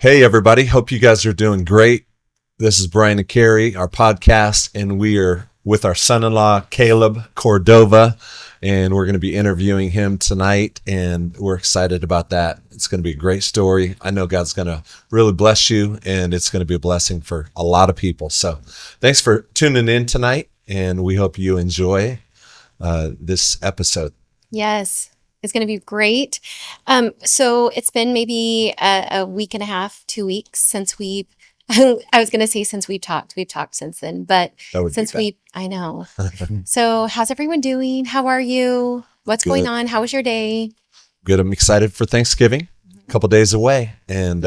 Hey, everybody. Hope you guys are doing great. This is Brian and Carrie, our podcast, and we are with our son-in-law, Caleb Cordova, and we're going to be interviewing him tonight, and we're excited about that. It's going to be a great story. I know God's going to really bless you, and it's going to be a blessing for a lot of people. So thanks for tuning in tonight, and we hope you enjoy this episode. Yes. It's going to be great. So it's been maybe a week and a half, 2 weeks since we, I was going to say since we've talked since then, but since I know. So how's everyone doing? How are you? What's going on? How was your day? Good. I'm excited for Thanksgiving, a couple days away. And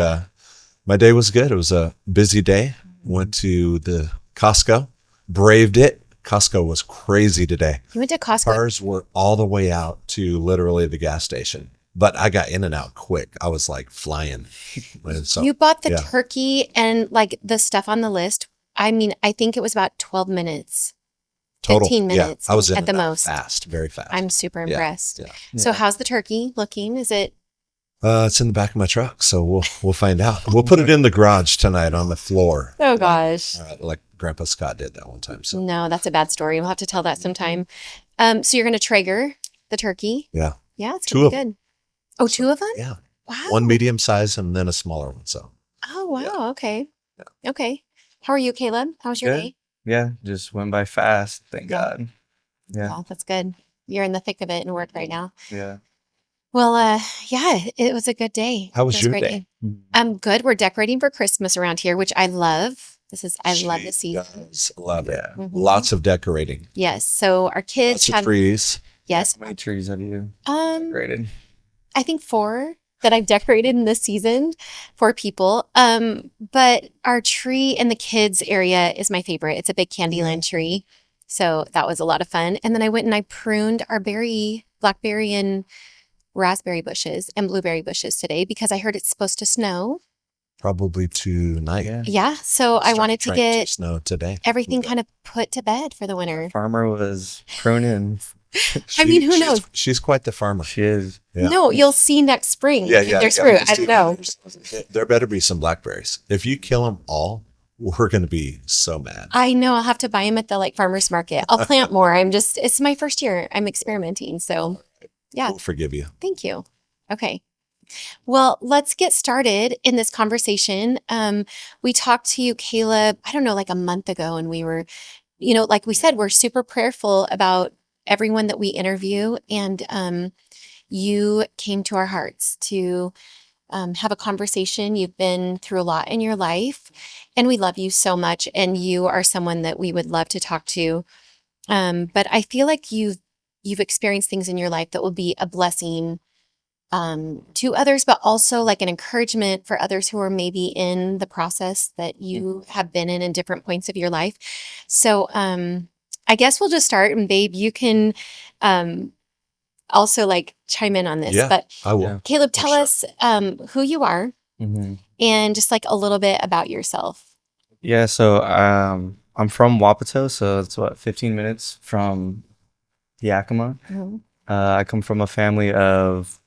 my day was good. It was a busy day. Went to the Costco, braved it. Costco was crazy today. You went to Costco? Cars were all the way out to literally the gas station. But I got in and out quick. I was like flying. So, you bought the turkey and like the stuff on the list. I mean, I think it was about 12 minutes. Total. 15 minutes I was in at the most. Fast, very fast. I'm super impressed. Yeah. So how's the turkey looking? Is it? It's in the back of my truck, so we'll find out. We'll put it in the garage tonight on the floor. Oh gosh. Like Grandpa Scott did that one time. So no, that's a bad story. We'll have to tell that sometime. So you're going to Traeger the turkey? Yeah. Yeah, it's going to be good. Oh, two of them? Yeah. Wow. One medium size and then a smaller one. So. Oh wow. Yeah. Okay. Yeah. Okay. How are you, Caleb? How was your day? Yeah, just went by fast. Thank God. Yeah. Well, that's good. You're in the thick of it in work right now. Yeah. Well, yeah, it was a good day. How was your day? Good. We're decorating for Christmas around here, which I love. I love the season. Love it. Mhm. Lots of decorating. Yes. So our kids Lots of trees. Yes. How many trees have you decorated? I think 4 that I've decorated in this season for people. But our tree in the kids area is my favorite. It's a big Candyland tree. So that was a lot of fun. And then I went and I pruned our blackberry and raspberry bushes and blueberry bushes today because I heard it's supposed to snow. Probably tonight. Yeah. So I wanted to get snow today. Everything kind of put to bed for the winter. Farmer was pruning. I mean, who knows? She's quite the farmer. She is. Yeah. No, you'll see next spring. Yeah. There's fruit. I don't know. There better be some blackberries. If you kill them all, we're going to be so mad. I know. I'll have to buy them at the farmer's market. I'll plant more. It's my first year. I'm experimenting. So yeah. We'll forgive you. Thank you. Okay. Well, let's get started in this conversation. We talked to you, Caleb, I don't know, like a month ago, and we were, like we said, we're super prayerful about everyone that we interview. And you came to our hearts to have a conversation. You've been through a lot in your life, and we love you so much. And you are someone that we would love to talk to. But I feel like you've experienced things in your life that will be a blessing to others, but also like an encouragement for others who are maybe in the process that you have been in different points of your life. So I guess we'll just start, and babe, you can also chime in on this. Yeah, but I will. Caleb, tell us who you are and just like a little bit about yourself. Yeah, so I'm from Wapato, so it's 15 minutes from Yakima. I come from a family of,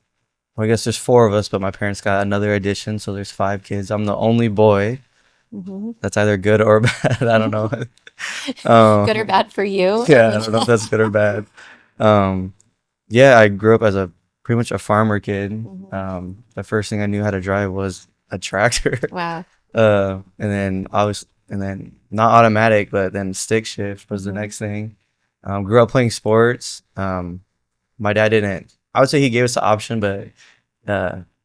I guess there's 4 of us, but my parents got another addition, so there's 5 kids. I'm the only boy. That's either good or bad. I don't know. Good or bad for you? Yeah, I don't know if that's good or bad. Yeah, I grew up as pretty much a farmer kid. The first thing I knew how to drive was a tractor. Wow. And then not automatic, but then stick shift was the next thing. Grew up playing sports. My dad didn't. I would say he gave us the option, but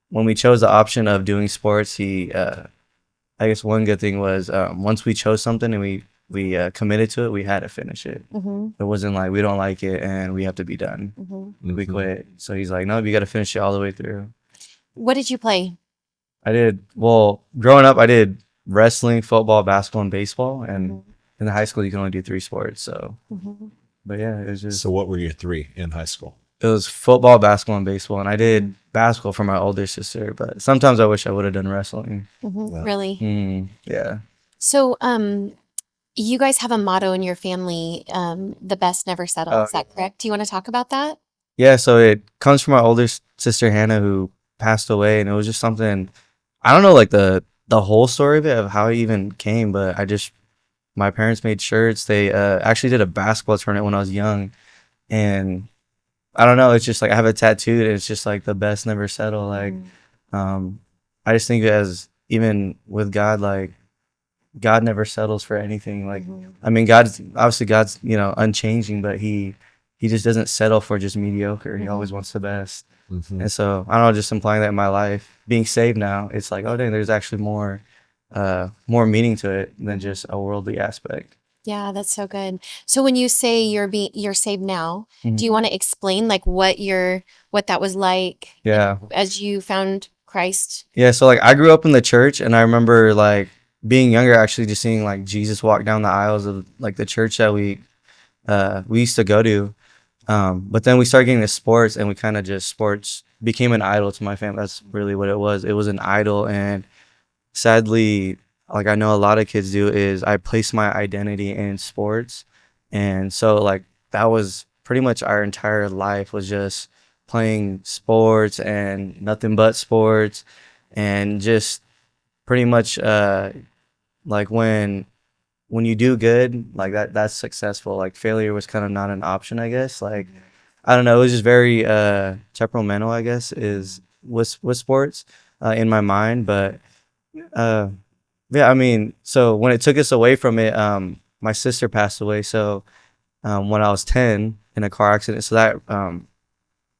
when we chose the option of doing sports, I guess one good thing was once we chose something and we committed to it, we had to finish it. It wasn't like we don't like it and we have to be done. We quit. So he's like, no, you got to finish it all the way through. What did you play? Growing up, I did wrestling, football, basketball, and baseball. And in the high school, you can only do 3 sports. So, but yeah, it was just. So what were your 3 in high school? It was football, basketball, and baseball. And I did basketball for my older sister, but sometimes I wish I would have done wrestling. Really? Yeah. So, you guys have a motto in your family, the best never settle. Is that correct? Do you want to talk about that? Yeah, so it comes from my older sister, Hannah, who passed away. And it was just something, I don't know, like the the whole story of it, of how it even came, but my parents made shirts. They actually did a basketball tournament when I was young, and I don't know, it's just like I have it tattooed, and it's just like the best never settle. Like, um, I just think as even with God, like God never settles for anything. Like, I mean, God's unchanging, but he just doesn't settle for just mediocre. He always wants the best. Mhm. And so I don't know, just implying that in my life, being saved now, it's like, oh dang, there's actually more meaning to it than just a worldly aspect. Yeah, that's so good. So when you say you're saved now, do you want to explain like what that was like Yeah. as you found Christ? Yeah, so like I grew up in the church, and I remember like being younger, actually just seeing like Jesus walk down the aisles of like the church that we used to go to. But then we started getting into sports, and we kind of just sports became an idol to my family. That's really what it was. It was an idol, and sadly, like I know a lot of kids do, is I place my identity in sports. And so like that was pretty much our entire life, was just playing sports and nothing but sports, and just pretty much like when you do good, like that's successful. Like failure was kind of not an option, I guess. Like I don't know, it was just very temperamental, I guess, is with sports in my mind. But uh yeah, I mean, so when it took us away from it, my sister passed away. So when I was 10 in a car accident, so that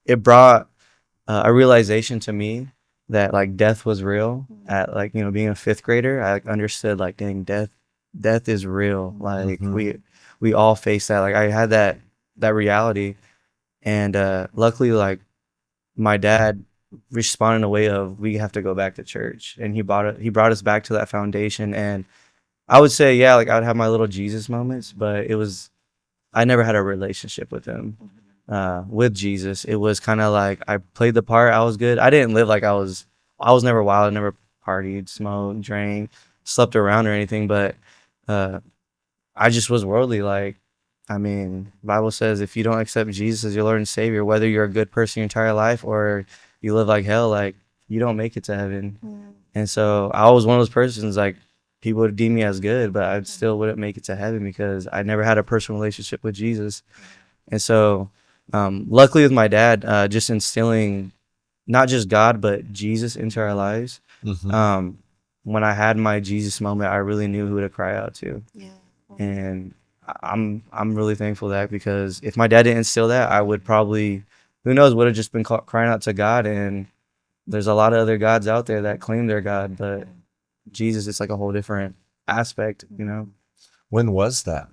it brought a realization to me that like death was real. At like, being a fifth grader, I like understood like, dang, death is real. Like Mhm. we all face that. Like I had that reality, and luckily, like my dad responded in a way of, we have to go back to church, and he brought us back to that foundation. And I would say, yeah, like I would have my little Jesus moments, but I never had a relationship with him. With Jesus, it was kind of like I played the part. I was good. I didn't live like I was never wild. I never partied, smoked, drank, slept around or anything. But uh, I just was worldly. Like, I mean, Bible says if you don't accept Jesus as your Lord and Savior, whether you're a good person your entire life or you live like hell, like you don't make it to heaven. And so I was one of those persons, like people would deem me as good, but I still wouldn't make it to heaven because I never had a personal relationship with Jesus. And so, luckily with my dad, just instilling not just God, but Jesus into our lives. Mhm. When I had my Jesus moment, I really knew who to cry out to. Yeah. And I'm really thankful that, because if my dad didn't instill that, I would probably, who knows, would have just been crying out to God. And there's a lot of other gods out there that claim they're God, but Jesus is like a whole different aspect. When was that?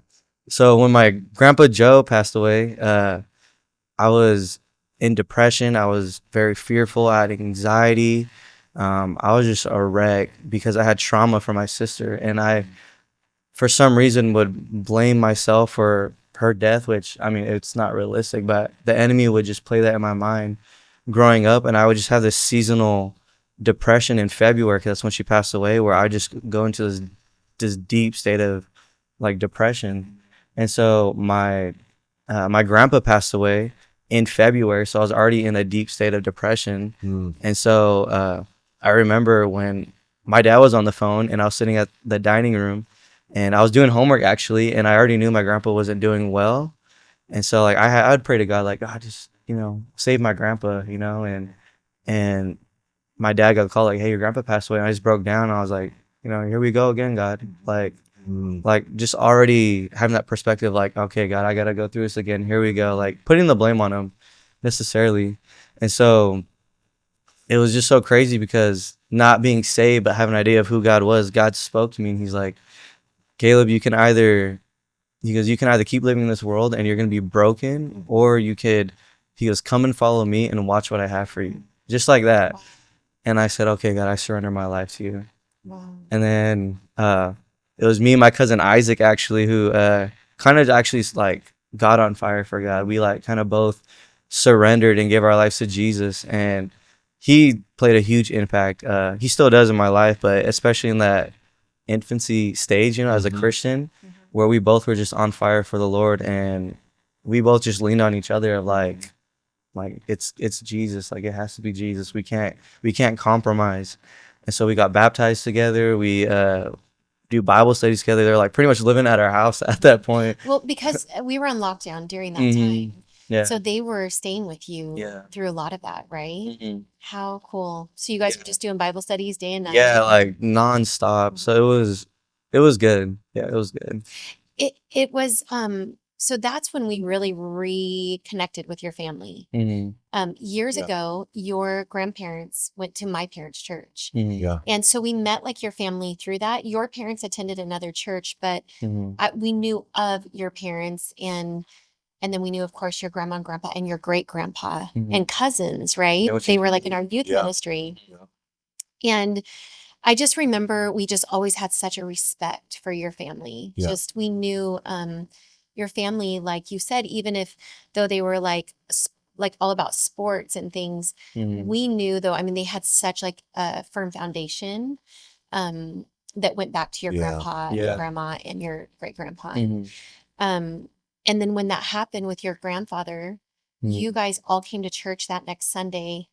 So when my grandpa Joe passed away, I was in depression. I was very fearful. I had anxiety. I was just a wreck because I had trauma from my sister, and I, for some reason, would blame myself for her death, which, I mean, it's not realistic, but the enemy would just play that in my mind growing up. And I would just have this seasonal depression in February, because that's when she passed away, where I just go into this deep state of like depression. And so my grandpa passed away in February, so I was already in a deep state of depression. Mm. And so I remember when my dad was on the phone, and I was sitting at the dining room, and I was doing homework actually, and I already knew my grandpa wasn't doing well. And so like I'd pray to God, like, God, just save my grandpa, and my dad got a call like, hey, your grandpa passed away. And I just broke down. And I was like, here we go again, God. Like just already having that perspective, like, okay, God, I gotta go through this again. Here we go. Like putting the blame on him necessarily. And so it was just so crazy, because not being saved but having an idea of who God was, God spoke to me, and he's like, Caleb, you can either keep living in this world and you're gonna be broken, or he goes, come and follow me and watch what I have for you. Just like that. And I said, okay, God, I surrender my life to you. Wow. And then it was me and my cousin Isaac, actually, who kind of actually like got on fire for God. We like kind of both surrendered and gave our lives to Jesus, and he played a huge impact. He still does in my life, but especially in that infancy stage, as a Christian, where we both were just on fire for the Lord, and we both just leaned on each other of like it's Jesus. Like it has to be Jesus. We can't compromise. And so we got baptized together. We do Bible studies together. They're like pretty much living at our house at that point. Well, because we were on lockdown during that Mhm. time. Yeah. So they were staying with you Yeah. through a lot of that, right? Mhm. How cool. So you guys were Yeah. just doing Bible studies day and night. Yeah, like nonstop. So it was good. Yeah, it was good. It was so that's when we really reconnected with your family. Mhm. Years Yeah. ago, your grandparents went to my parents' church. Mhm. Yeah. And so we met like your family through that. Your parents attended another church, but Mhm. we knew of your parents, and then we knew, of course, your grandma and grandpa and your great grandpa Mhm. and cousins, right? Yeah, which They is were like in our youth Yeah. ministry. Yeah. And I just remember we just always had such a respect for your family. Yeah. Just we knew your family, like you said, even if though they were like like all about sports and things, Mhm. we knew though, I mean, they had such like a firm foundation um that went back to your Yeah. grandpa and Yeah. grandma and your great grandpa. Mhm. Um, and then when that happened with your grandfather, Mhm. you guys all came to church that next Sunday,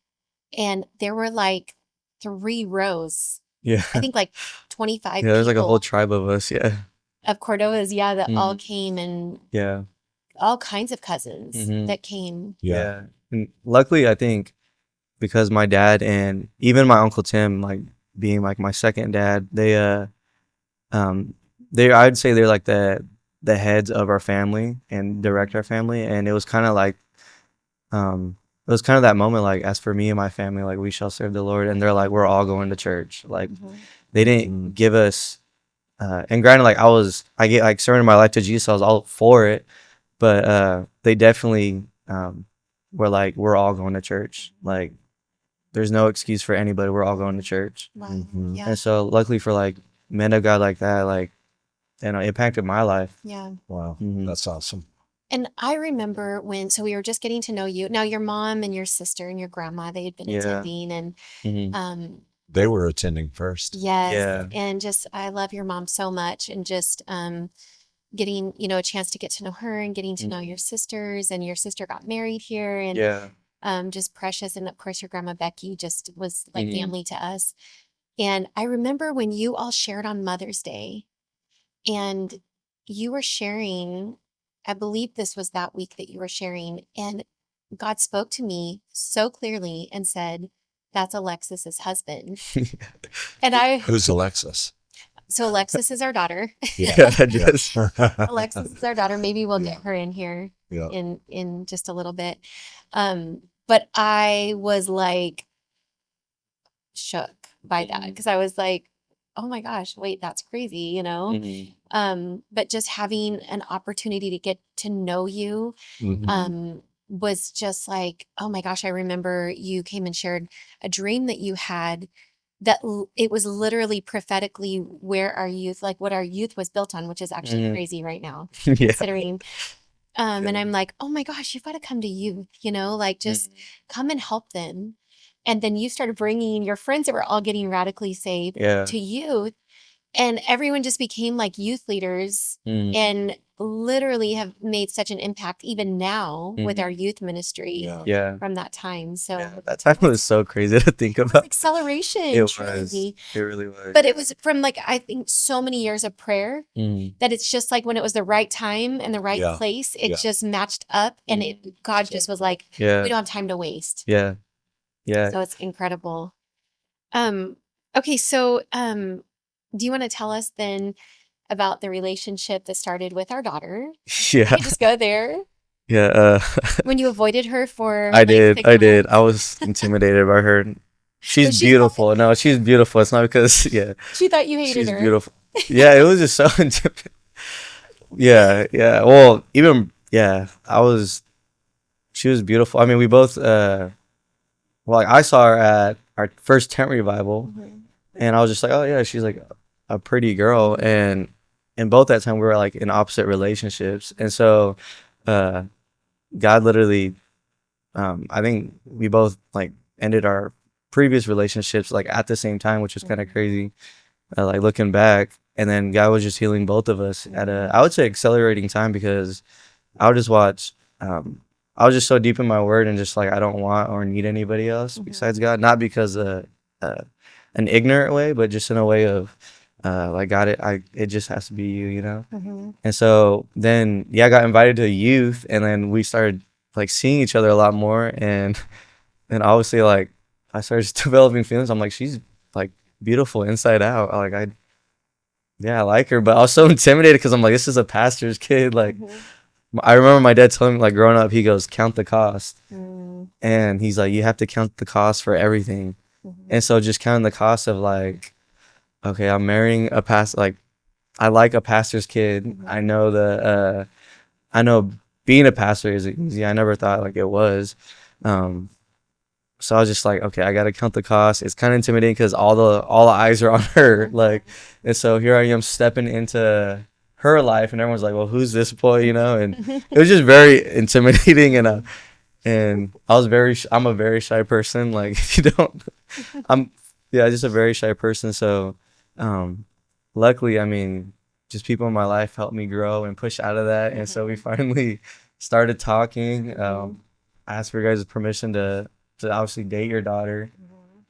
and there were like 3 rows, Yeah. I think like 25 Yeah, there's like a whole people tribe of us. Yeah. of Cordovas, yeah, that all Mhm. came, and Yeah. all kinds of cousins Mhm. that came. Yeah. Yeah. And luckily, I think because my dad and even my uncle Tim, like being like my second dad, um, I'd say they're like the heads of our family and direct our family, and it was kind of like, it was kind of that moment like, as for me and my family, like we shall serve the Lord, and they're like, we're all going to church. Like they didn't give us, and granted, like I get like surrendering my life to Jesus, I was all for it, but they definitely were like, we're all going to church. Like there's no excuse for anybody. We're all going to church. Wow. Mhm. Yeah. And so luckily for like men of God like that, like, you know, impacted my life. Yeah. Wow. Mhm. That's awesome. And I remember so we were just getting to know you. Now your mom and your sister and your grandma, they had been Yeah. attending, and Mhm. They were attending first. yes, Yeah. and just I love your mom so much, and just getting, a chance to get to know her and getting to know your sisters, and your sister got married here, and Yeah. just precious, and of course your grandma Becky just was like Mhm. family to us. And I remember when you all shared on Mother's Day, and you were sharing, I believe this was that week that you were sharing, and God spoke to me so clearly and said, "That's Alexis's husband." And Who's Alexis? so Alexis is our daughter. Yeah, just Alexis is our daughter. Maybe we'll Yeah. get her in here Yeah. in just a little bit. But I was like shook by that, because I was like, oh my gosh, wait, that's crazy, Mhm. But just having an opportunity to get to know you Mhm. was just like, oh my gosh, I remember you came and shared a dream that you had, that it was literally prophetically where our youth, like what our youth was built on, which is actually Mhm. crazy right now, Yeah. considering. And I'm like, oh my gosh, you've got to come to youth, like just Mhm. come and help them. And then you started bringing your friends that were all getting radically saved Yeah. to youth, and everyone just became like youth leaders, Mhm. and literally have made such an impact even now with our Mhm. youth ministry Yeah. Yeah. from that time. So Yeah. That time was so crazy to think it was about. acceleration, It was. truly. It really was. But it was from like, I think so many years of prayer, Mhm. that it's just like when it was the right time and the right Yeah. place, it Yeah. just matched up, and God just was like, Yeah. we don't have time to waste. Yeah. Yeah. So it's incredible. Okay, so do you want to tell us then about the relationship that started with our daughter? Yeah. You just go there. Yeah. When you avoided her for I like did. 6 I did. months. I was intimidated by her. She's So she beautiful. No, she's beautiful. It's not because, yeah, She thought you hated she's her. beautiful. Yeah, it was just so intimidating. Yeah, yeah. Well, even, yeah, she was beautiful. I mean, we both, like I saw her at our first tent revival, Mhm. and I was just like, oh yeah, she's like a pretty girl. And both that time we were like in opposite relationships. And so, God literally, I think we both like ended our previous relationships like at the same time, which was kind of crazy, like looking back. And then God was just healing both of us at I would say accelerating time, because I would just watch, I was just so deep in my word, and just like I don't want or need anybody else besides God. Not because an ignorant way, but just in a way of like, got it. It just has to be you, you know? Mm-hmm. And so then, yeah, I got invited to youth, and then we started like seeing each other a lot more. And obviously, like, I started developing feelings. I'm like, she's like beautiful inside out. Like, I like her, but I was so intimidated because I'm like, this is a pastor's kid. Like, I remember my dad telling me, like, growing up, he goes, count the cost. And he's like, you have to count the cost for everything. And so just counting the cost of like, okay, I'm marrying a pastor. Like, I like a pastor's kid. I know I know being a pastor is easy. I never thought like it was. So I was just like, okay, I got to count the cost. It's kind of intimidating because all the eyes are on her. Like, and so here I am stepping into her life, and everyone's like, well, who's this boy, you know? And it was just very intimidating. And I'm a very shy person. Like, if you don't, just a very shy person. So, luckily, I mean, just people in my life helped me grow and push out of that. And so we finally started talking. I asked for your guys' permission to obviously date your daughter.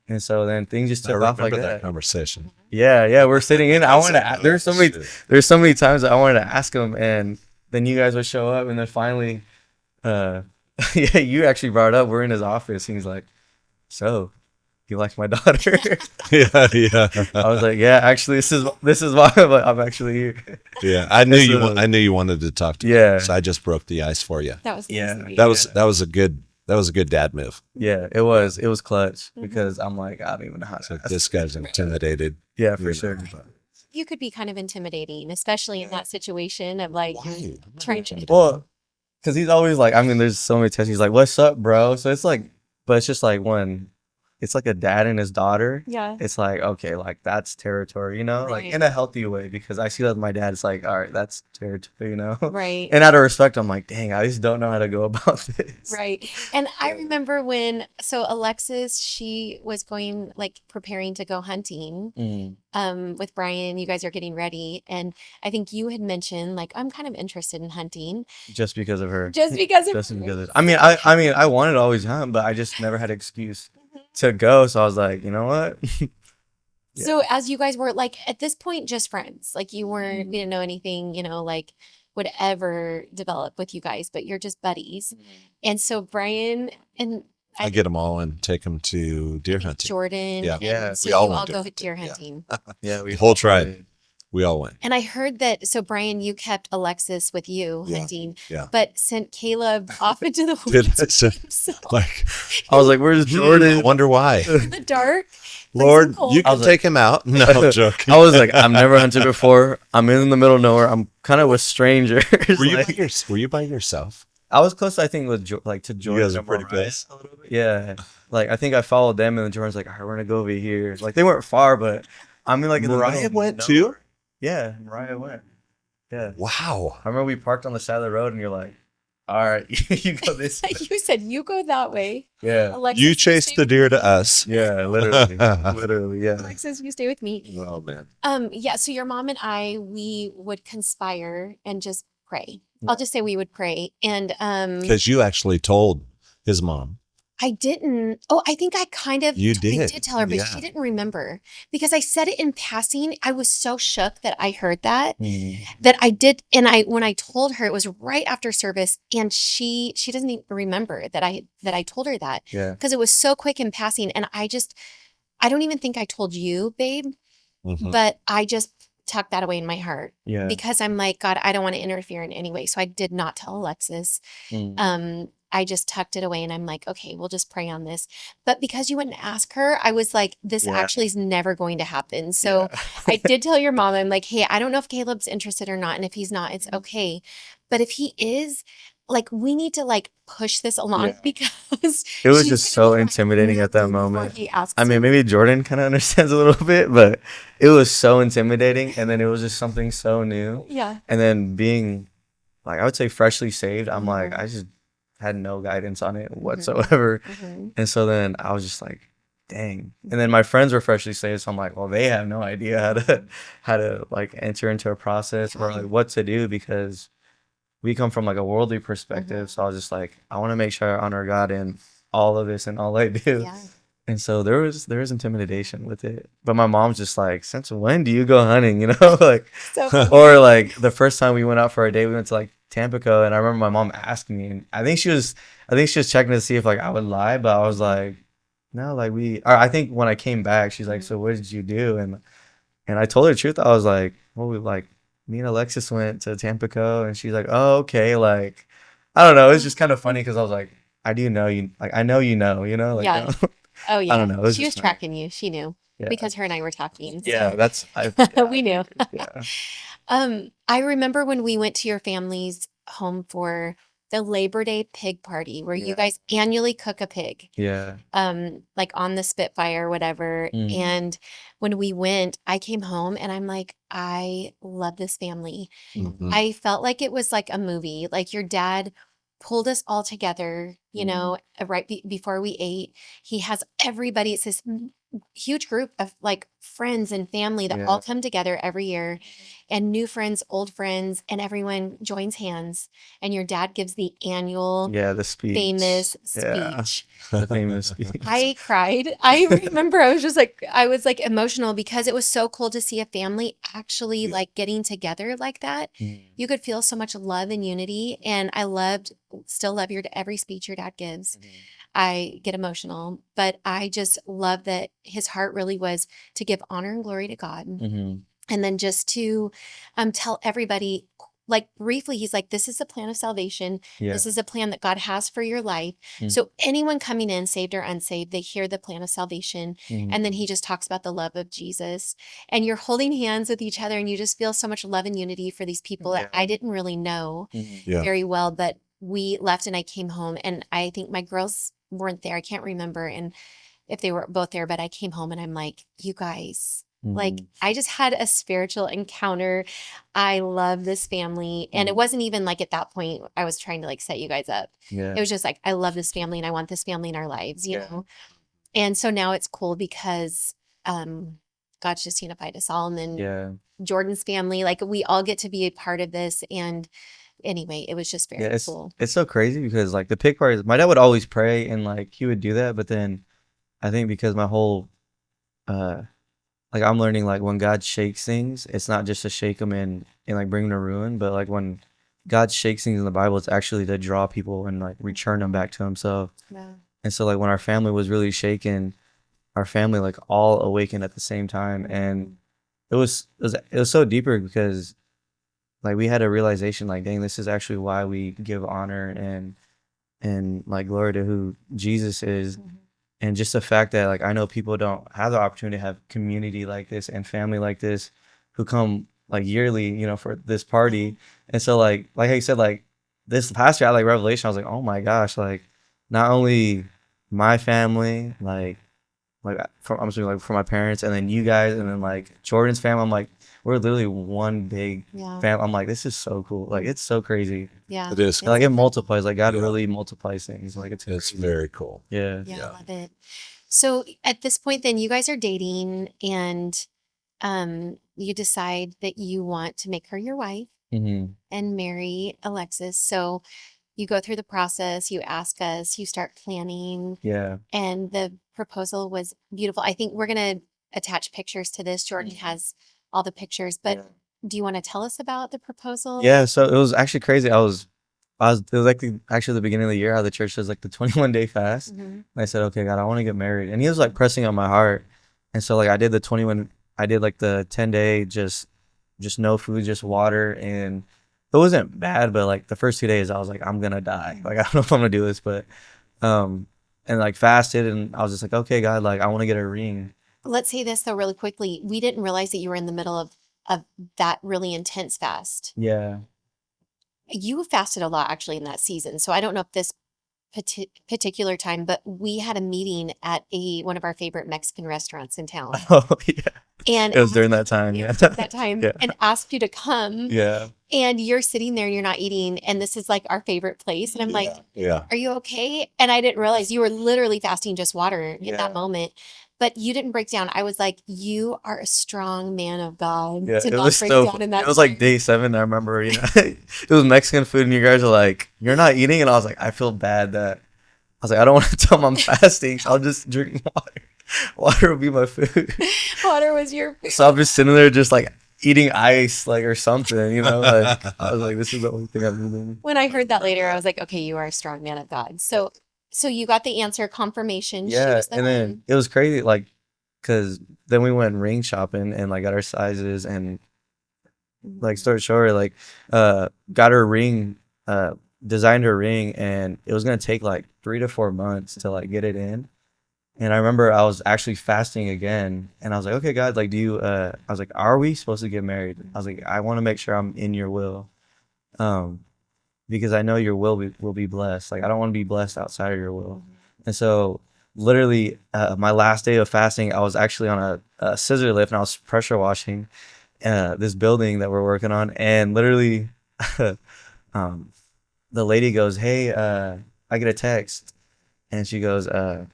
And so then things just took off like that. Conversation. Yeah, we're sitting in. I want to. There's so many times that I wanted to ask him, and then you guys would show up, and then finally, yeah, you actually brought it up. We're in his office. And he's like, "So, you like my daughter?" Yeah. I was like, "Yeah, actually, this is why I'm actually here." Yeah, I knew you wanted to talk to me. Yeah. So I just broke the ice for you. That was Yeah. nice of you. That was a good dad move. Yeah, it was clutch because I'm like, I don't even know how So to. this guy's intimidated. Yeah, for sure. You could be kind of intimidating, especially in that situation of like trying to. Well, because he's always like, I mean, there's so many times he's like, "What's up, bro?" So it's like, but it's just like when it's like a dad and his daughter. Yeah. It's like, okay, like that's territory, you know, like Right. in a healthy way, because I see that with my dad. It's like, all right, that's territory, you know. Right. And out of respect, I'm like, dang, I just don't know how to go about this. Right. And I remember so Alexis, she was preparing to go hunting with Brian. You guys are getting ready. And I think you had mentioned like, I'm kind of interested in hunting. Just because of her. Just because of Just her. because of, I mean, I wanted to always hunt, but I just never had an excuse to go. So I was like, you know what? So as you guys were like at this point just friends, like you didn't know anything, like would ever develop with you guys, but you're just buddies. And so Brian and I get them all and take them to deer hunting. Jordan, Yeah. and Yeah, so we all you went all to go hunting. deer Yeah. hunting. Yeah, we The whole tribe. We all went. And I heard that, so Brian, you kept Alexis with you Yeah. hunting, Yeah. but sent Caleb off into the Did woods I by say- himself Like, I was like, "Where's I Jordan?" wonder why. in the dark. Lord, cold. you I can was take him out. No, I'm joking. I was like, "I've never hunted before. I'm in the middle of nowhere. I'm kind of with strangers." Were you, Like, were you by yourself? I was close, I think, with to Jordan. guys are and pretty Mariah close. a little bit. Yeah, like I think I followed them, and then Jordan's like, "All right, we're gonna go over here." Like they weren't far, but I mean, like in the Mariah middle of went nowhere. too? Yeah, Mariah went. Yeah, Wow. I remember we parked on the side of the road, and you're like, "All right, you go this way." You said you go that way. Yeah, Alexis, You chased stay the with deer me. to us. yeah, literally, yeah. Alexis, you stay with me. Oh, man. Yeah. So your mom and we would conspire and just pray. I'll just say we would pray. And Because you actually told his mom. I didn't. Oh, I think I kind of. You I did. did tell her, but Yeah. she didn't remember because I said it in passing. I was so shook that I heard that that I did, and when I told her, it was right after service, and she doesn't even remember that I told her that Yeah. because it was so quick in passing, and I don't even think I told you, babe, Mhm. but I just tucked that away in my heart Yeah. because I'm like, God, I don't want to interfere in any way, so I did not tell Alexis. I just tucked it away and I'm like, okay, we'll just pray on this. But because you wouldn't ask her, I was like, this Yeah. actually is never going to happen. So I did tell your mom, I'm like, hey, I don't know if Caleb's interested or not. And if he's not, it's okay. But if he is, like, we need to like push this along Yeah. because It was she's just gonna so be intimidating at that before moment. he asks I mean, him. maybe Jordan kind of understands a little bit, but it was so intimidating. And then it was just something so new. Yeah. And then being, like, I would say freshly saved, I'm like, Mhm. I just had no guidance on it whatsoever. Mhm. And so then I was just like, dang. And then my friends were freshly saved, so I'm like, well, they have no idea how to like enter into a process or like what to do, because we come from like a worldly perspective. So I was just like, I want to make sure I honor God in all of this and all I do. Yeah. And so there was intimidation with it. But my mom's just like, since when do you go hunting? You know, like, So funny. or like the first time we went out for a date, we went to like Tampico, and I remember my mom asking me, and I think she was checking to see if like I would lie, but I was like, no, like or I think when I came back, she's like, so what did you do? And I told her the truth. I was like, well, me and Alexis went to Tampico, and she's like, oh, okay, like, I don't know. It's just kind of funny because I was like, I do know you, like, I know, like, Yeah. Oh I yeah. don't know. It was She was just funny. tracking you. She knew Yeah. because her and I were talking. Yeah, We knew. yeah. I remember when we went to your family's home for the Labor Day pig party where you Yeah. guys annually cook a pig, Yeah. like on the Spitfire or whatever. Mm. And when we went, I came home and I'm like, I love this family. Mhm. I felt like it was like a movie. Like your dad pulled us all together, right before we ate. He has everybody. It's this huge group of like friends and family that all Yeah. come together every year, and new friends, old friends, and everyone joins hands. And your dad gives the annual Yeah, the speech. famous Yeah. speech. The famous speech. I cried. I remember I was like emotional because it was so cool to see a family actually Yeah. like getting together like that. Mm. You could feel so much love and unity. And still love every speech your dad gives. I get emotional, but I just love that his heart really was to give honor and glory to God. Mhm. And then just to tell everybody, like briefly, he's like, this is the plan of salvation. Yeah. This is a plan that God has for your life. Mm. So anyone coming in, saved or unsaved, they hear the plan of salvation. Mhm. And then he just talks about the love of Jesus. And you're holding hands with each other and you just feel so much love and unity for these people that Yeah. I didn't really know Mhm. Yeah. very well. But we left and I came home and I think my girls weren't there. I can't remember and if they were both there, but I came home and I'm like, you guys, like Mhm. I just had a spiritual encounter. I love this family. And it Mhm. wasn't even like at that point I was trying to like set you guys up. Yeah. It was just like, I love this family and I want this family in our lives, you Yeah. know? And so now it's cool because God's just unified us all. And then Yeah. Jordan's family, like we all get to be a part of this. And anyway, it was just Yeah, very it's cool. it's so crazy because like the pig parties, my dad would always pray and like he would do that, but then I think because my whole uh like I'm learning like when God shakes things, it's not just to shake them and like bring them to ruin, but like when God shakes things in the Bible, it's actually to draw people and like return them back to Himself. Yeah. And so like when our family was really shaken, our family like all awakened at the same time, and it was so deeper because like we had a realization like, dang, this is actually why we give honor and like glory to who Jesus is. Mhm. And just the fact that like I know people don't have the opportunity to have community like this and family like this who come like yearly, for this party. And so like how you said, like this past year I had like revelation. I was like, oh my gosh, like not only my family, I'm assuming like for my parents and then you guys and then like Jordan's family, I'm like, we're literally one big Yeah. family. I'm like, this is so cool. Like it's so crazy. Yeah. It is. And, like it multiplies. Like God Yeah. really multiplies things. Like it's It's crazy. very cool. Yeah. Yeah, Yeah. I love it. So at this point, then you guys are dating and you decide that you want to make her your wife Mm-hmm. and marry Alexis. So you go through the process, you ask us, you start planning, Yeah. and the proposal was beautiful. I think we're going to attach pictures to this. Jordan has all the pictures, but do you want to tell us about the proposal? Yeah. So it was actually crazy. It was like actually the beginning of the year how the church does like the 21-day fast. Mhm. And I said, okay, God, I want to get married. And He was like pressing on my heart. And so like I did like the 10-day, just no food, just water. And it wasn't bad, but like the first 2 days I was like, I'm going to die. Like, I don't know if I'm going to do this, but, and like fasted. And I was just like, okay, God, like I want to get a ring. Let's say this though, really quickly. We didn't realize that you were in the middle of that really intense fast. Yeah. You fasted a lot actually in that season. So I don't know if this particular time, but we had a meeting at one of our favorite Mexican restaurants in town. Oh, yeah. And It was during that time. it Yeah. was that time Yeah. and asked you to come. Yeah. And you're sitting there, you're not eating, and this is like our favorite place. And I'm like, Yeah. are you okay? And I didn't realize you were literally fasting just water in Yeah. that moment. But you didn't break down. I was like, you are a strong man of God Yeah, to it not was break so. down in that It was like time. day 7. I remember, it was Mexican food, and you guys are like, "You're not eating," and I was like, I feel bad that was like, I don't want to tell him I'm fasting. I'll just drink water. Water will be my food. Water was your food. So I'm just sitting there just like eating ice, like, or something, you know, like I was like, this is the only thing I've been doing. When I heard that later, I was like, okay, you are a strong man of God. So you got the answer, confirmation. She Yeah. was the And one. then it was crazy, like, cause then we went ring shopping and like got our sizes and like story short, like got her ring, designed her ring, and it was gonna take like 3 to 4 months to like get it in. And I remember I was actually fasting again, and I was like, okay, God, like, do you? I was like, are we supposed to get married? I was like, I want to make sure I'm in your will, because I know your will be blessed. Like, I don't want to be blessed outside of your will. And so, literally, my last day of fasting, I was actually on a scissor lift, and I was pressure washing this building that we're working on, and literally, the lady goes, "Hey, I get a text." And she goes,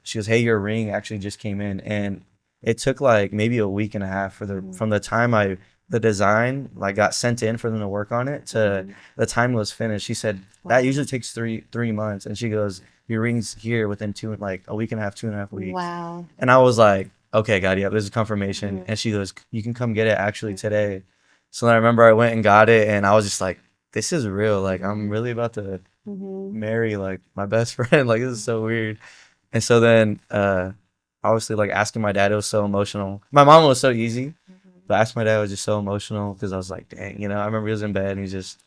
hey, your ring actually just came in. And it took like maybe a week and a half from the time the design like got sent in for them to work on it to the time it was finished. She said that usually takes three months. And she goes, your ring's here within like a week and a half, 2.5 weeks. Wow. And I was like, okay, God, yeah, this is confirmation. And she goes, you can come get it actually today. So then I remember I went and got it, and I was just like, this is real. Like, I'm really about to marry like my best friend. Like, this is so weird. And so then obviously like asking my dad, it was so emotional. My mom was so easy, but asking my dad was just so emotional because I was like, dang, you know, I remember he was in bed and he's just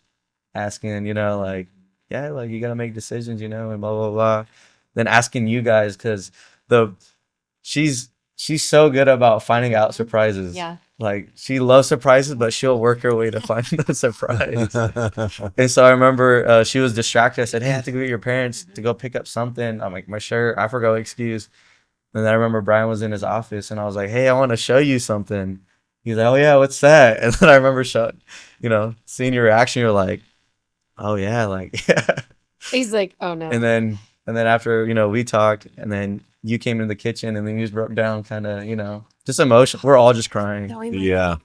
asking, you know, like, yeah, like, you gotta make decisions, you know, and blah blah blah. Then asking you guys, because she's so good about finding out surprises. Yeah. Like, she loves surprises, but she'll work her way to find the surprise. And so I remember she was distracted. I said, hey, I have to go get your parents to go pick up something. I'm like, my shirt. I forgot what excuse. And then I remember Brian was in his office, and I was like, hey, I want to show you something. He's like, oh, yeah, what's that? And then I remember seeing your reaction. You're like, oh, yeah, like, yeah. He's like, oh, no. And then after, we talked, and then you came in the kitchen, and then you just broke down kind of, just emotion. We're all just crying. No, I'm Yeah.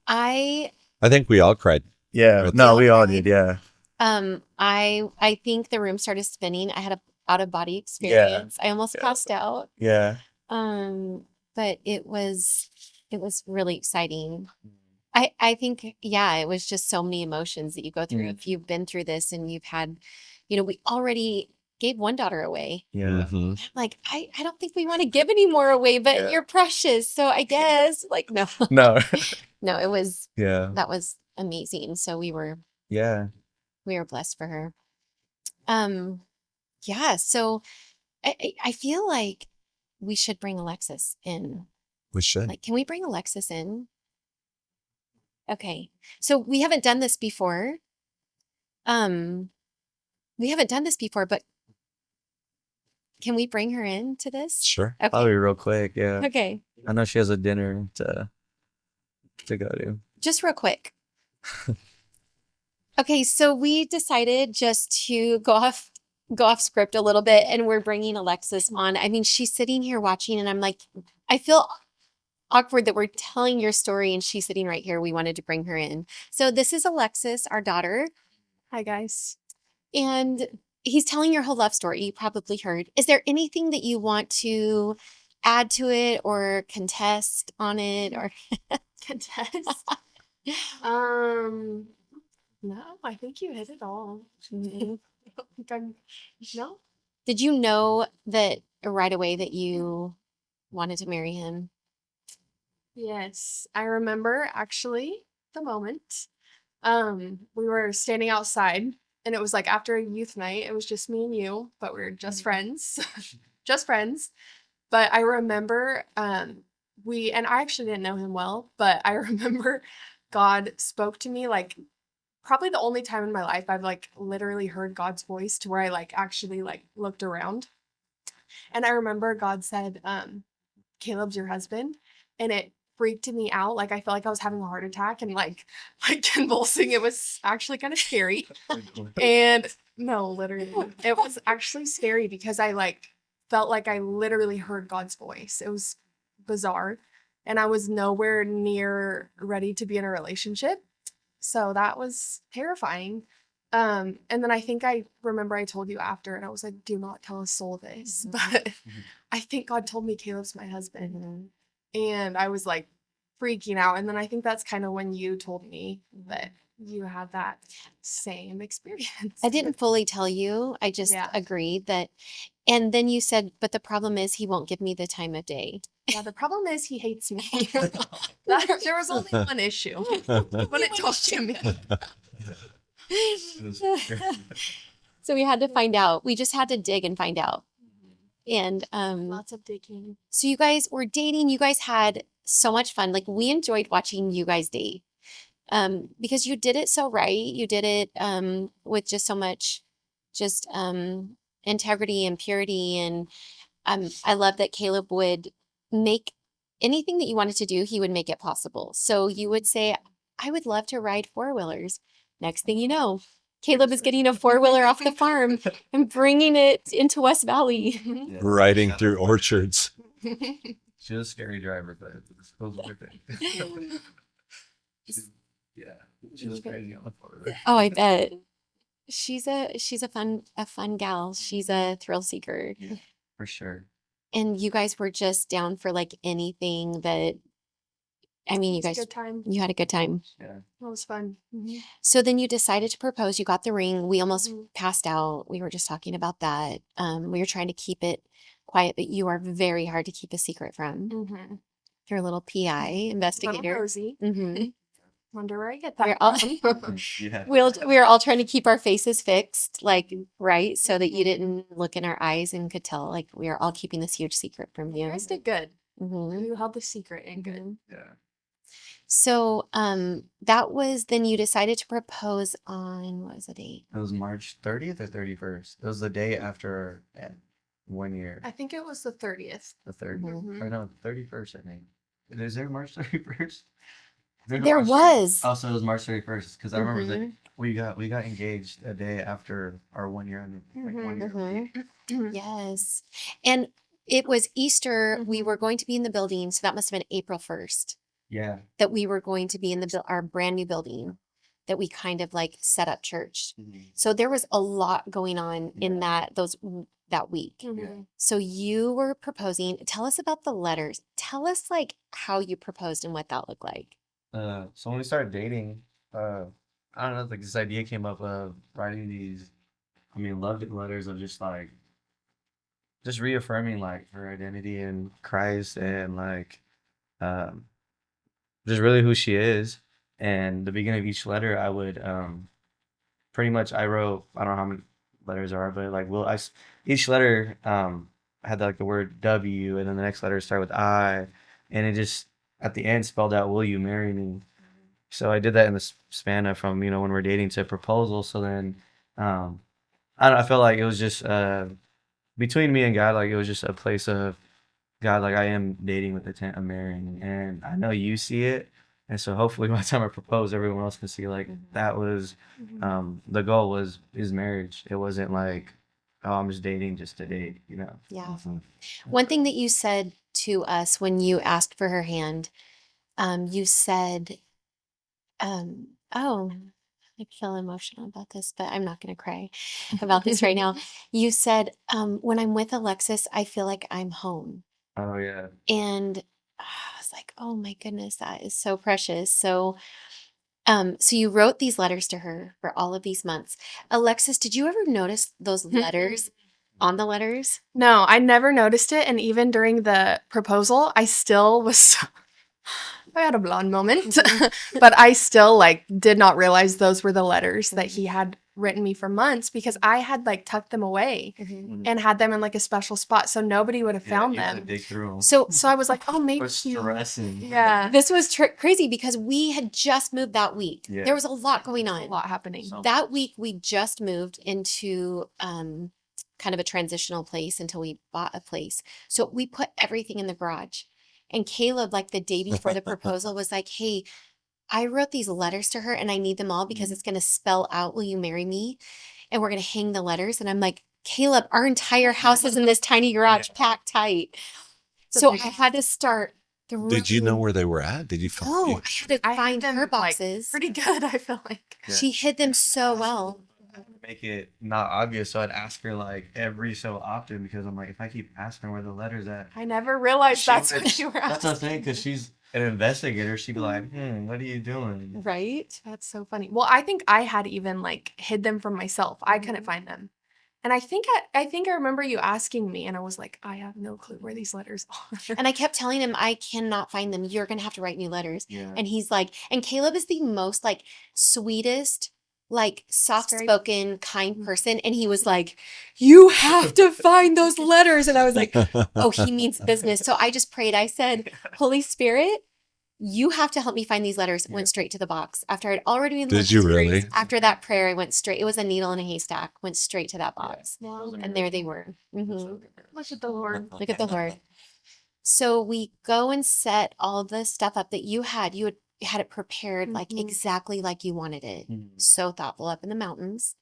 I think we all cried. Yeah. No, we all did. Yeah. I think the room started spinning. I had a out of body experience. I almost passed out. Yeah. But it was really exciting. I think, yeah, it was just so many emotions that you go through. If you've been through this and you've had, we already gave one daughter away. Yeah. I'm like, I don't think we want to give any more away, but you're precious. So I guess like, no, No. no, it was, Yeah. that was amazing. So we were blessed for her. Yeah. So I feel like we should bring Alexis in. We should. Like, can we bring Alexis in? Okay. So we haven't done this before. But can we bring her into this? Sure. Okay. Probably real quick. Yeah. Okay. I know she has a dinner to go to. Just real quick. Okay. So we decided just to go off script a little bit, and we're bringing Alexis on. I mean, she's sitting here watching, and I'm like, I feel awkward that we're telling your story and she's sitting right here. We wanted to bring her in. So this is Alexis, our daughter. Hi, guys. And he's telling your whole love story. You probably heard. Is there anything that you want to add to it or contest on it or Contest? No, I think you hit it all. No? Did you know that right away that you wanted to marry him? Yes, I remember actually the moment. We were standing outside, and it was like after a youth night. It was just me and you, but we were just friends. Just friends. But I remember and I actually didn't know him well, but I remember God spoke to me like probably the only time in my life I've like literally heard God's voice to where I like actually like looked around. And I remember God said, Caleb's your husband. And it freaked me out. Like, I felt like I was having a heart attack and like convulsing. It was actually kind of scary. And no, literally, it was actually scary because I like felt like I literally heard God's voice. It was bizarre. And I was nowhere near ready to be in a relationship. So that was terrifying. And then I think I remember I told you after, and I was like, do not tell a soul this. But I think God told me Caleb's my husband. And I was like freaking out. And then I think that's kind of when you told me that you had that same experience. I didn't fully tell you. I just Yeah. agreed that. And then you said, but the problem is he won't give me the time of day. Yeah, the problem is he hates me. There was only one issue when it talked to me. So we had to find out. We just had to dig and find out. And Lots of digging. so you guys were dating. You guys had so much fun. Like we enjoyed watching you guys date. Because you did it so right. You did it with just so much just integrity and purity. And I love that Caleb would make anything that you wanted to do, he would make it possible. So you would say, I would love to ride four-wheelers. Next thing you know, Caleb is getting a four-wheeler off the farm and bringing it into West Valley. Yeah. Riding through orchards. She was a scary driver, but it was worth it. Yeah, she was crazy on the floor. Oh, I bet. She's a fun gal. She's a thrill seeker. Yeah, for sure. And you guys were just down for like anything that, I mean, you It's a guys, good time. you had a good time. Yeah. It was fun. So then you decided to propose. You got the ring. We almost Mhm. passed out. We were just talking about that. We were trying to keep it quiet, but you are very hard to keep a secret from. Mm-hmm. You're a little PI Little investigator. Rosie. hmm Wonder where I get We're that all- from. Yeah. we were all trying to keep our faces fixed, like, right? So that you didn't look in our eyes and could tell, like, we are all keeping this huge secret from You you. guys did good. hmm You held the secret and good. Yeah. So, that was, then you decided to propose on, what was the date? It was March 30th or 31st. It was the day after 1 year. I think it was the 30th. The 30th. Mhm. Or no, 31st, I think. Is there March 31st? There was. Oh, so it was March 31st. Because I remember that Mhm. we got engaged a day after our 1 year. Like 1 year. Mhm. Yes. And it was Easter. We were going to be in the building. So that must have been April 1st Yeah. that we were going to be in our brand new building that we kind of like set up church. So there was a lot going on in that week. Mhm. So you were proposing. Tell us about the letters. Tell us like how you proposed and what that looked like. So when we started dating, I don't know, like this idea came up of writing these, love letters of just like, just reaffirming like her identity in Christ and like, just really who she is. And the beginning of each letter, I would, pretty much I wrote, I don't know how many letters are, but like, each letter, had like the word W, and then the next letter started with I, and it just at the end spelled out, "Will you marry me?" So I did that in the span of from when we're dating to proposal. So then, I don't know, I felt like it was just between me and God, like it was just a place of God, like I am dating with the intent of marrying, and I know you see it, and so hopefully by the time I propose, everyone else can see like that was the goal is marriage. It wasn't like, oh, I'm just dating just to date, Yeah. One thing that you said to us when you asked for her hand, you said, oh, I feel emotional about this, but I'm not going to cry about this right now. You said, when I'm with Alexis, I feel like I'm home. Oh yeah. And I was like, oh my goodness, that is so precious. So, so you wrote these letters to her for all of these months. Alexis, did you ever notice those letters on the letters? No, I never noticed it. And even during the proposal, I still was, I had a blonde moment, but I still like did not realize those were the letters that he had written me for months because I had like tucked them away and had them in like a special spot so nobody would have found you had to them. dig through 'em. So So I was like, oh, maybe was he, stressing. yeah, this was crazy because we had just moved that week. Yeah. There was a lot going a on. lot happening. So- That week we just moved into kind of a transitional place until we bought a place. So we put everything in the garage. And Caleb, like the day before the proposal, was like, hey, I wrote these letters to her and I need them all because it's going to spell out, will you marry me? And we're going to hang the letters. And I'm like, Caleb, our entire house is in this tiny garage packed tight. It's a So big I had to start Did you know through- where they were at? Did you find? No, I had to I had find them, her like, boxes. pretty good, I feel like. Yeah. She hid them so well. make it not obvious. So I'd ask her like every so often because I'm like, if I keep asking her where the letter's at, I never realized she that's would- what you were that's what I'm asking. saying, because she's an investigator. She'd be like, what are you doing? Right? That's so funny. Well, I think I had even like hid them from myself. I couldn't find them. And I think I remember you asking me, and I was like, I have no clue where these letters are. And I kept telling him, I cannot find them. You're going to have to write new letters. Yeah. And he's like, and Caleb is the most like sweetest, like soft spoken, kind person. And he was like, you have to find those letters. And I was like, oh, he means business. So I just prayed. I said, Holy Spirit, you have to help me find these letters. Went straight to the box. After I'd already been Did you really? After that prayer, I went straight. It was a needle in a haystack. Went straight to that box. Wow. And there they were. Mhm. Look at the Lord. Look at the Lord. So we go and set all the stuff up that you had. You had it prepared like Mhm. exactly like you wanted it. Mhm. So thoughtful up in the mountains.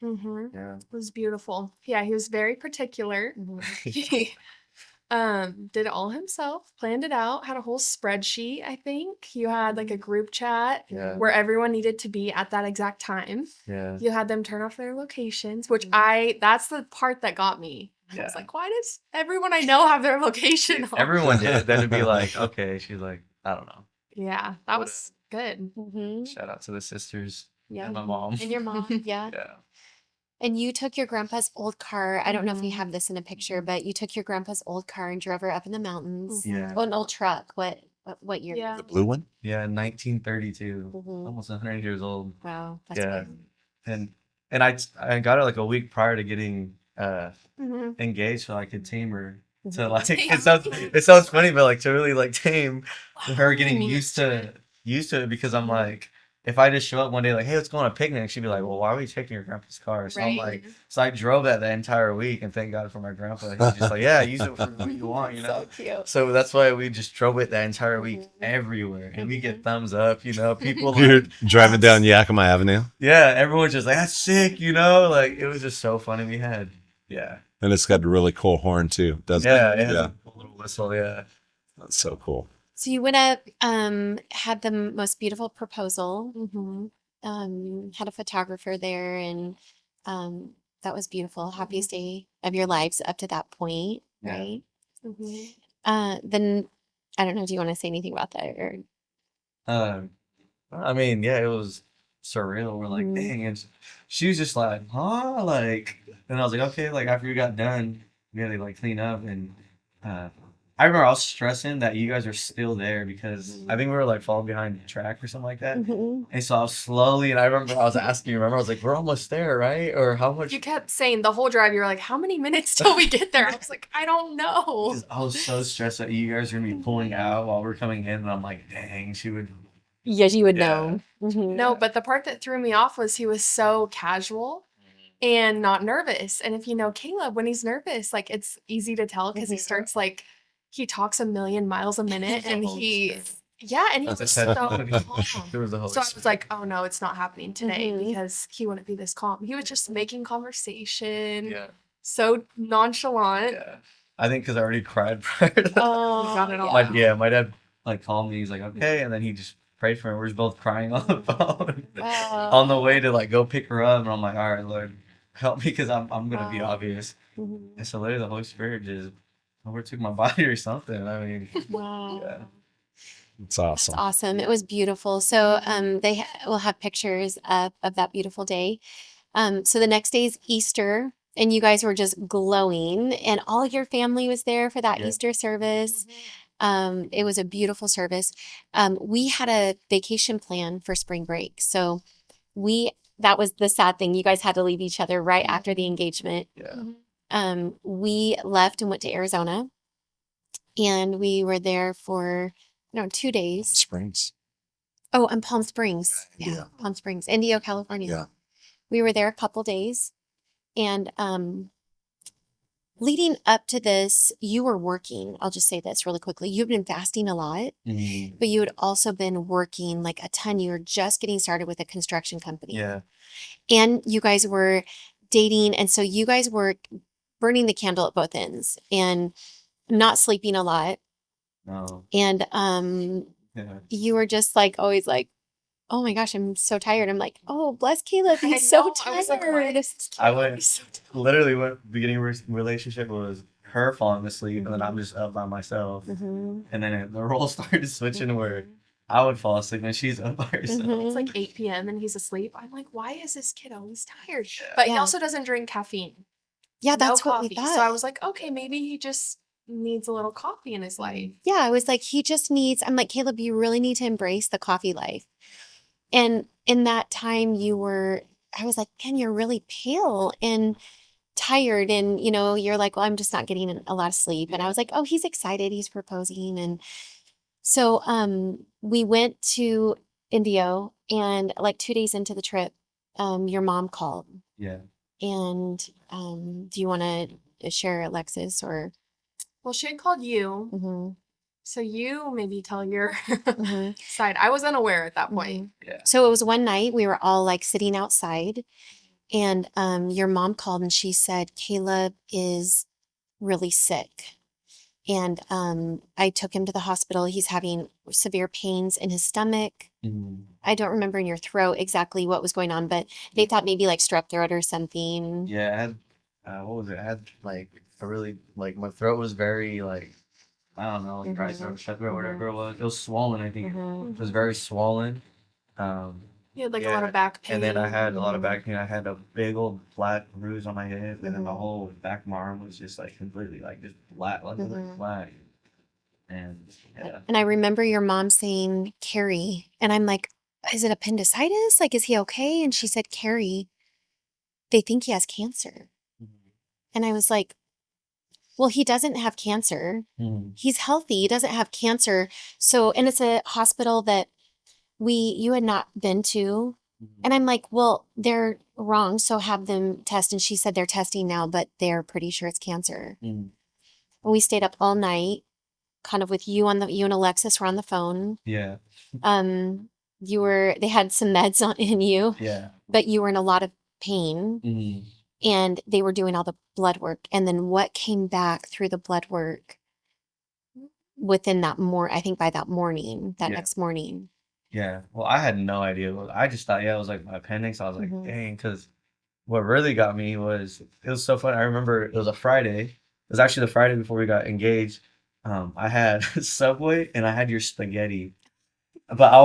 Mm-hmm. Yeah. It was beautiful. Yeah, he was very particular. He did it all himself, planned it out, had a whole spreadsheet, I think. You had like a group chat Yeah. where everyone needed to be at that exact time. Yeah. You had them turn off their locations, which that's the part that got me. I was Yeah. like, why does everyone I know have their location off? Everyone did. Then it'd be like, okay. She's like, I don't know. Yeah, that What was good. Mm-hmm. Shout out to the sisters Yeah. and my mom. And your mom. Yeah. Yeah. And you took your grandpa's old car. I don't know if we have this in a picture, but you took your grandpa's old car and drove her up in the mountains. Yeah. Oh, an old truck. What year? Yeah. The blue one? Yeah. 1932. Mhm. Almost 100 years old. Wow. That's Yeah. good. And I got her like a week prior to getting Mhm. engaged, so I could tame her. Mm-hmm. To like it sounds funny, but like to really like tame her getting used to it, because I'm like, if I just show up one day like, hey, let's go on a picnic, she'd be like, well, why are we taking your grandpa's car? So I'm Right. like, so I drove that the entire week, and thank God for my grandpa. He's just like, yeah, use it for what you want, you know. So cute. So that's why we just drove it that entire week Mhm. everywhere, and we get thumbs up, you know. People You're like, driving down Yakima Avenue, yeah, everyone's just like, that's sick, you know. Like it was just so funny. We had, yeah, and it's got a really cool horn too, doesn't yeah, it? yeah, a little whistle, yeah. That's so cool. So you went up, had the most beautiful proposal, had a photographer there, and that was beautiful. Happiest day of your lives up to that point, Yeah. right? Mhm. Then I don't know. Do you want to say anything about that? Or I mean, yeah, it was surreal. We're like, Mhm. dang, and she was just like, huh, like, and I was like, okay, like after we got done, we had to like clean up, and I remember I was stressing that you guys are still there, because I think we were like falling behind the track or something like that. Mhm. And so I was slowly, and I remember I was asking you, I was like, we're almost there, right? Or how much? You kept saying the whole drive, you were like, how many minutes till we get there? I was like, I don't know. 'Cause I was so stressed that you guys were gonna be pulling out while we're coming in, and I'm like, dang, she would. Yes, you would Yeah. know. Mhm. No, but the part that threw me off was he was so casual and not nervous. And if you know Caleb, when he's nervous, like it's easy to tell because he Mhm. starts like he talks a million miles a minute, and Holy he Spirit. yeah, and he That's was a so testimony. calm. There was the Holy So I was Spirit. like, oh no, it's not happening today Mhm. because he wouldn't be this calm. He was just making conversation, Yeah, so nonchalant. yeah. I think because I already cried prior to that. Oh, got it all yeah. My dad like called me. He's like, okay, and then he just prayed for me. We're just both crying on the phone on the way to like go pick her up, and I'm like, all right, Lord, help me, because I'm gonna be Wow. obvious. Mhm. And so later the Holy Spirit just overtook my body or something. I mean, Wow. yeah. It's That's awesome. awesome. It was beautiful. So they will have pictures of that beautiful day. So the next day is Easter, and you guys were just glowing, and all your family was there for that Yeah. Easter service. It was a beautiful service. We had a vacation plan for spring break. So that was the sad thing. You guys had to leave each other right after the engagement. Yeah. We left and went to Arizona, and we were there for, 2 days. Springs. Oh, and Palm Springs. Yeah. Yeah, Palm Springs, Indio, California. Yeah. We were there a couple days, and leading up to this, you were working. I'll just say this really quickly. You've been fasting a lot, Mhm. but you had also been working like a ton. You were just getting started with a construction company. Yeah. And you guys were dating, and so you guys were burning the candle at both ends and not sleeping a lot. No. And Yeah. you were just like always like oh my gosh, I'm so tired. I'm like, oh, bless Caleb. I He's so know, I was like, why tired. is this kid I always went so tired? literally what beginning of relationship was her falling asleep, and then I'm just up by myself, Mhm. and then the roles started switching where I would fall asleep and she's up by herself. Mhm. It's like 8 p.m. and he's asleep. I'm like, why is this kid always tired? But he Yeah. also doesn't drink caffeine. Yeah, No that's what we coffee. So I thought. was like, okay, maybe he just needs a little coffee in his life. Yeah, I was like, he just needs, I'm like, Caleb, you really need to embrace the coffee life. And in that time, I was like, Ken, you're really pale and tired. And, you're like, well, I'm just not getting a lot of sleep. And I was like, oh, he's excited. He's proposing. And so we went to Indio, and like 2 days into the trip, your mom called. Yeah. And do you want to share Alexis or? Well, she had called you. Mhm, So you maybe tell your mhm, side. I was unaware at that point. Yeah. So it was one night we were all like sitting outside, and your mom called and she said Caleb is really sick. And I took him to the hospital. He's having severe pains in his stomach. Mhm. I don't remember in your throat exactly what was going on, but they thought maybe like strep throat or something. Yeah, I had, what was it? I had like a really, like my throat was very like, I don't know, like dry throat, strep throat, whatever it was. It was swollen, I think. Mhm. It was very swollen. Um, You had like a Yeah, lot of back pain. and then I had a lot of Mhm. back pain. I had a big old black bruise on my hip, and then the Mhm. whole back of my arm was just like completely like just black, like Mhm. black. And yeah, And I remember your mom saying, Carrie, and I'm like, is it appendicitis? Like, is he okay? And she said, Carrie, they think he has cancer. And I was like, well, he doesn't have cancer. Mhm. He's healthy. He doesn't have cancer. So, and it's a hospital that you had not been to. And I'm like, well, they're wrong. So have them test. And she said they're testing now, but they're pretty sure it's cancer. Mhm. And we stayed up all night, kind of with you you and Alexis were on the phone. Yeah, They had some meds in you, yeah. but you were in a lot of pain, Mhm. and they were doing all the blood work. And then what came back through the blood work within I think by that morning, that Yeah. next morning. Yeah. Well, I had no idea. Well, I just thought, yeah, it was like my appendix. I was like, Mhm. dang, because what really got me was it was so funny. I remember it was a Friday. It was actually the Friday before we got engaged. I had Subway and I had your spaghetti. But I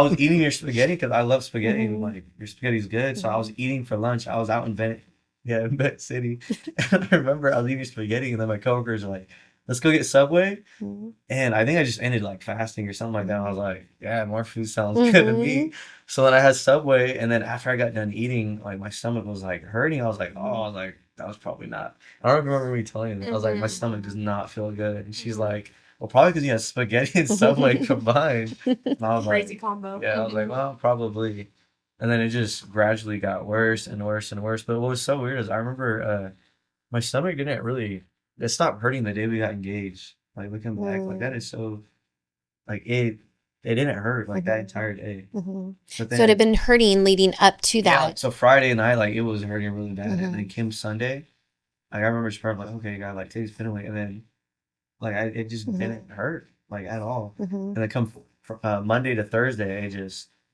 was eating your spaghetti because I love spaghetti and Mhm. like your spaghetti's good. So I was Mhm. eating for lunch. I was out in in Bennett City. And I remember I was eating spaghetti and then my coworkers were like, let's go get Subway. Mhm. And I think I just ended like fasting or something like that. And I was like, yeah, more food sounds good to me. So then I had Subway, and then after I got done eating, like my stomach was like hurting. I was like, oh, I was like, that was probably not. I don't remember me telling you that. I was like, my Mhm. stomach does not feel good. And she's Mhm. like, well, probably because you had spaghetti and Subway combined. And I was Crazy like, combo. yeah, I was like, well, probably. And then it just gradually got worse and worse and worse. But what was so weird is I remember my stomach didn't really, it stopped hurting the day we got engaged. Like looking back, like that is so, like it didn't hurt like that entire day. Mhm. But So it had then, been hurting leading up to yeah, like, that. so Friday night, like it was hurting really bad. And Mhm. then came Sunday, like I remember just probably like, okay, God, like today's been away. And then like it just Mhm. didn't hurt like at all. Mhm. And then come Monday to Thursday, it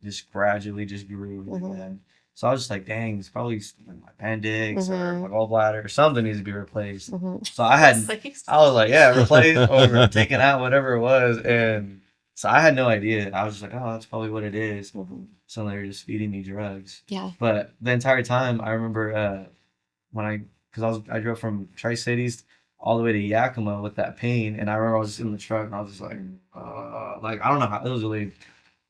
just gradually just grew really Mhm. bad. So I was just like, dang, it's probably like my appendix or Mhm. my gallbladder or something needs to be replaced. Mhm. So I was like, yeah, replaced or taken out, whatever it was. And so I had no idea. I was just like, oh, that's probably what it is. Mhm. So they were just feeding me drugs. Yeah. But the entire time, I remember because I drove from Tri Cities all the way to Yakima with that pain, and I remember I was just in the truck and I was just like I don't know how it was really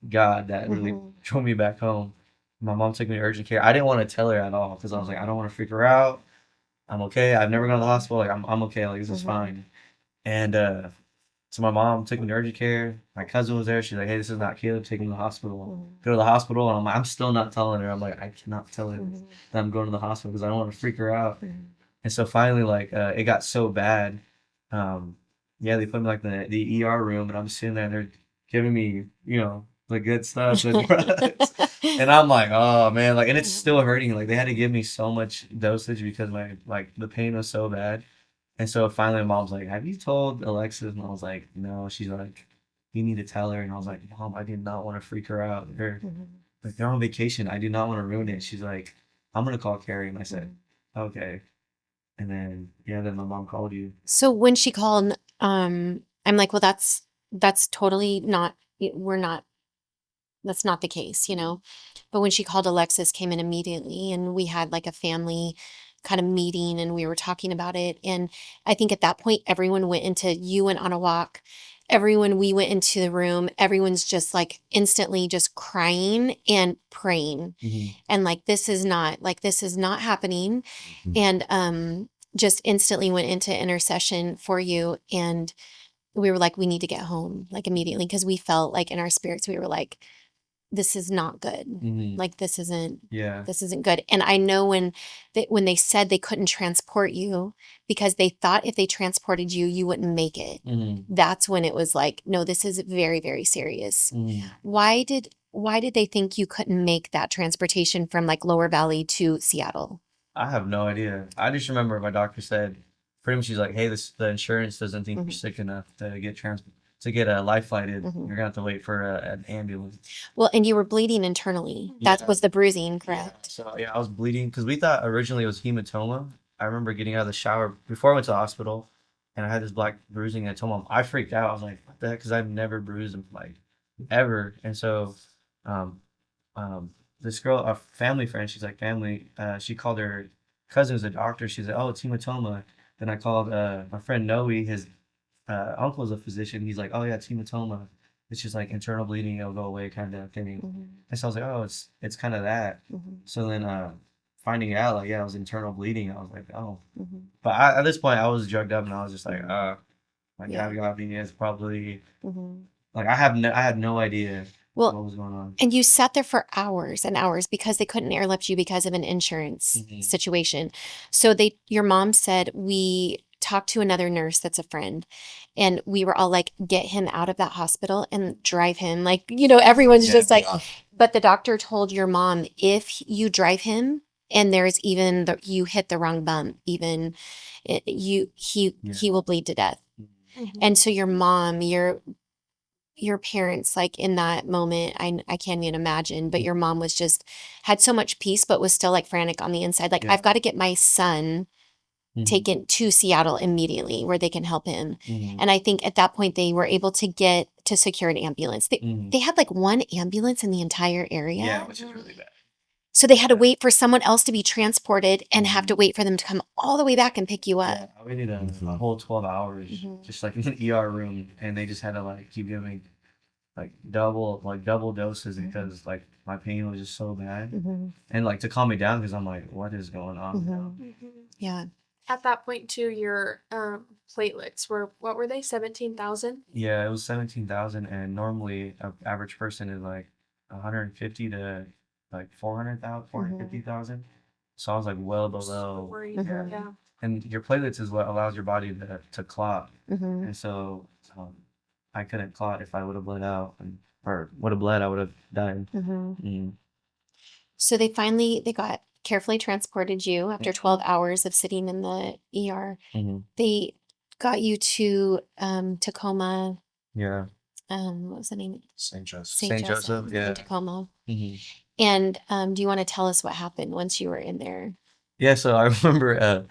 God that really Mhm. drove me back home. My mom took me to urgent care. I didn't want to tell her at all because I was like, I don't want to freak her out. I'm okay. I've never gone to the hospital. Like I'm okay. Like this is Mhm. fine. And so my mom took me to urgent care. My cousin was there. She's like, hey, this is not Caleb. Take him to the hospital. Mhm. Go to the hospital. And I'm still not telling her. I'm like, I cannot tell her Mhm. that I'm going to the hospital because I don't want to freak her out. Mhm. And so finally, like, it got so bad. Yeah, they put me like the ER room, and I'm sitting there, and they're giving me, the good stuff, the drugs. And I'm like, oh man, like, and it's still hurting. Like, they had to give me so much dosage because the pain was so bad. And so finally, my mom's like, have you told Alexis? And I was like, no. She's like, you need to tell her. And I was like, Mom, I did not want to freak her out. Mhm. Like, they're on vacation. I do not want to ruin it. She's like, I'm going to call Carrie. And I said, okay. And then, yeah, then my mom called you. So when she called, I'm like, well, that's totally not, we're not, that's not the case, you know? But when she called, Alexis came in immediately and we had like a family kind of meeting and we were talking about it. And I think at that point, everyone went into, you went on a walk, everyone, we went into the room, everyone's just like instantly just crying and praying. And like, this is not happening. Mhm. And, just instantly went into intercession for you. And we were like, we need to get home like immediately. Cause we felt like in our spirits, we were like, this is not good. Like Yeah. this isn't good. And I know when they said they couldn't transport you because they thought if they transported you, you wouldn't make it. That's when it was like, no, this is very, very serious. Why did they think you couldn't make that transportation from like Lower Valley to Seattle? I have no idea. I just remember my doctor said, pretty much she's like, hey, the insurance doesn't think you're sick enough to get a life flighted. You're gonna have to wait for an ambulance. Well, and you were bleeding internally. That Yeah. was the bruising, correct? So yeah, I was bleeding because we thought originally it was hematoma. I remember getting out of the shower before I went to the hospital, and I had this black bruising. And I told Mom, I freaked out. I was like, what the heck? Because I've never bruised like ever. And so, this girl, a family friend, she's like she called her cousin who's a doctor. She's like, oh, it's hematoma. Then I called my friend Noe, his uncle's a physician. He's like, oh yeah, it's hematoma. It's just like internal bleeding, it'll go away kind of thing. And so I was like, oh, it's kind of that. So then finding out like, yeah, it was internal bleeding. I was like, oh. But at this point I was drugged up and I was just like, Yeah. God, it's probably like I had no idea Well, what was going on. and you sat there for hours and hours because they couldn't airlift you because of an insurance situation. So your mom said, we talked to another nurse that's a friend, and we were all like, get him out of that hospital and drive him. Like, everyone's just like, but the doctor told your mom, if you drive him and there's even you hit the wrong bump, even he will bleed to death. And so your mom, your parents, like in that moment, I can't even imagine, but your mom had so much peace, but was still like frantic on the inside. Like, I've got to get my son taken to Seattle immediately where they can help him. And I think at that point they were able to secure an ambulance. They had like one ambulance in the entire area. Yeah, which is really bad. So they had to wait for someone else to be transported and have to wait for them to come all the way back and pick you up. Yeah, I waited a whole 12 hours just like in the ER room, and they just had to like keep giving like double doses because like my pain was just so bad, and like to calm me down because I'm like, what is going on now? Yeah. At that point too, your platelets what were they? 17,000? Yeah, it was 17,000, and normally an average person is like 150 to like 400,000, 450,000. So I was like well below. Worried. Yeah. And your platelets is what allows your body to clot. And so I couldn't clot if I would have bled out, or would have bled, I would have died. So they got carefully transported you after 12 hours of sitting in the ER. They got you to Tacoma. Yeah. What was the name? St. Joseph. St. Joseph, yeah. In Tacoma. And do you want to tell us what happened once you were in there? Yeah, so I remember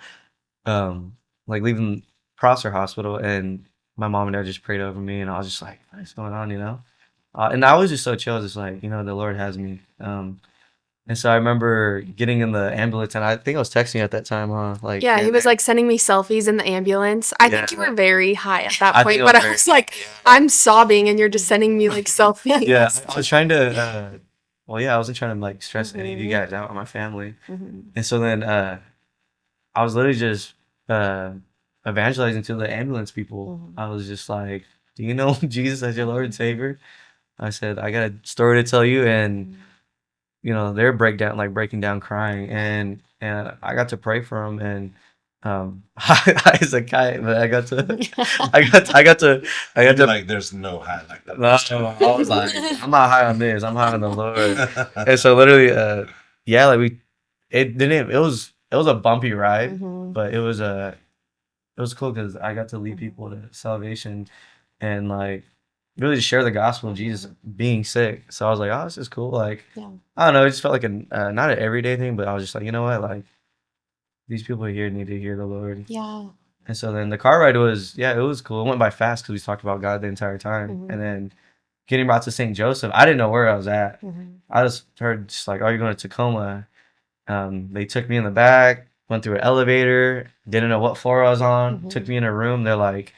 like leaving Prosser Hospital, and my mom and dad just prayed over me, and I was just like, what's going on, and I was just so chill, just like, the Lord has me. And so I remember getting in the ambulance, and I think I was texting you at that time, huh? Like, Yeah, he was like sending me selfies in the ambulance. I think you were very high at that point, but I was like, I'm sobbing, and you're just sending me like selfies. Yeah, I was trying to. I wasn't trying to like stress any of you guys out, or my family. And so then I was literally just evangelizing to the ambulance people. I was just like, do you know Jesus as your Lord and Savior? I said, I got a story to tell you. And they're breaking down crying, and I got to pray for them, and high as a kite, but I got to like, there's no high like that. No, I was like, I'm not high on this, I'm high on the Lord. And so literally it was a bumpy ride, but it was cool because I got to lead people to salvation. And like really to share the gospel of Jesus being sick. So I was like, oh, this is cool. Like, Yeah. I don't know, it just felt like a not an everyday thing, but I was just like, you know what, like these people here need to hear the Lord. Yeah. And so then the car ride was, yeah, it was cool. It went by fast because we talked about God the entire time. Mhm. And then getting back to St. Joseph, I didn't know where I was at. Mhm. I just heard just like, oh, you're going to Tacoma. They took me in the back, went through an elevator, didn't know what floor I was on, took Mhm. me in a room. They're like,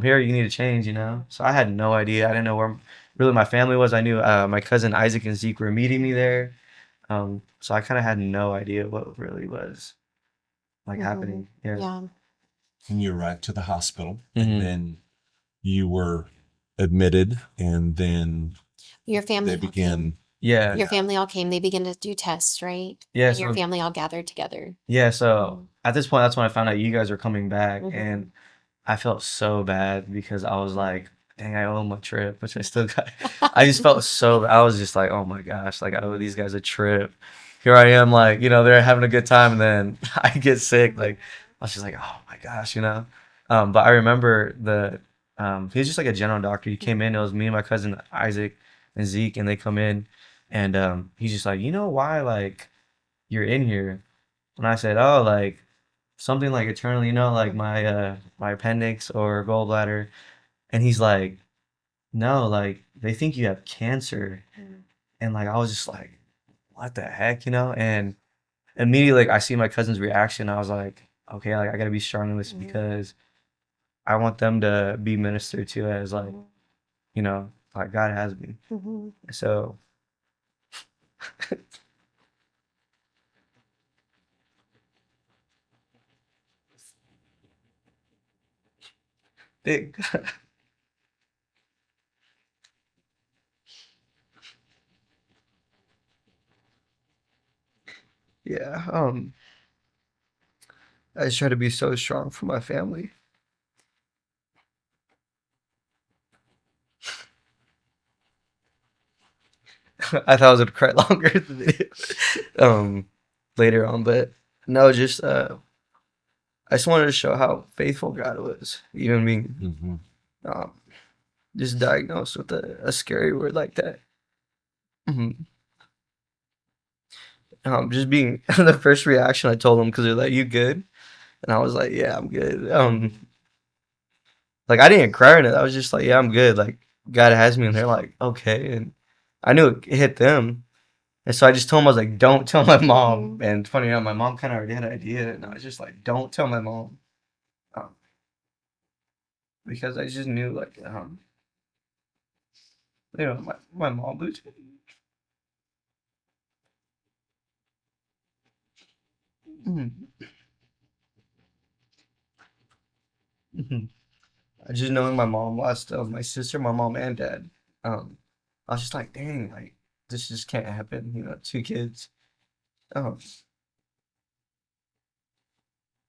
here, you need to change, you know? So I had no idea. I didn't know where really my family was. I knew my cousin Isaac and Zeke were meeting me there. So I kind of had no idea what really was like Mhm. happening. Yeah. Yeah. And you arrived to the hospital, Mhm. and then you were admitted, and then Your family they all came. began. Yeah. Your family all came. They began to do tests, right? Yeah. And your So, family all gathered together. yeah. So Mhm. at this point, that's when I found out you guys were coming back. Mhm. And I felt so bad because I was like, dang, I owe them a trip, which I still got. I just felt so, I was just like, oh my gosh, like I owe these guys a trip. Here I am, like, you know, they're having a good time, and then I get sick. Like, I was just like, oh my gosh, you know. But I remember he was just like a general doctor. He came in, it was me and my cousin Isaac and Zeke, and they come in, and he's just like, you know why, like, you're in here? And I said, oh, like, something like eternal, you know, like my appendix or gallbladder. And he's like, no, like they think you have cancer. Mhm. And like I was just like, what the heck, you know? And immediately like I see my cousin's reaction. I was like, okay, like I gotta be strong in this Mhm. because I want them to be ministered to as like, Mhm. you know, like God has me. Mhm. So it, yeah, I just try to be so strong for my family. I thought I was gonna cry longer in the video. Later on, but no, just I just wanted to show how faithful God was, even being Mhm. um just diagnosed with a scary word like that. Mhm. Just being the first reaction I told them because they're like, "You good?" And I was like, "Yeah, I'm good." Like I didn't cry in it. I was just like, "Yeah, I'm good." Like God has me, and they're like, "Okay." And I knew it hit them. And so I just told him, I was like, don't tell my mom. Mhm. And funny enough, my mom kind of already had an idea. And I was just like, don't tell my mom. Um, because I just knew, like, you know, my mom was. Mhm. Mhm. I just knowing my mom lost my sister, my mom, and dad. Um, I was just like, dang, like, this just can't happen. You know, two kids. Um,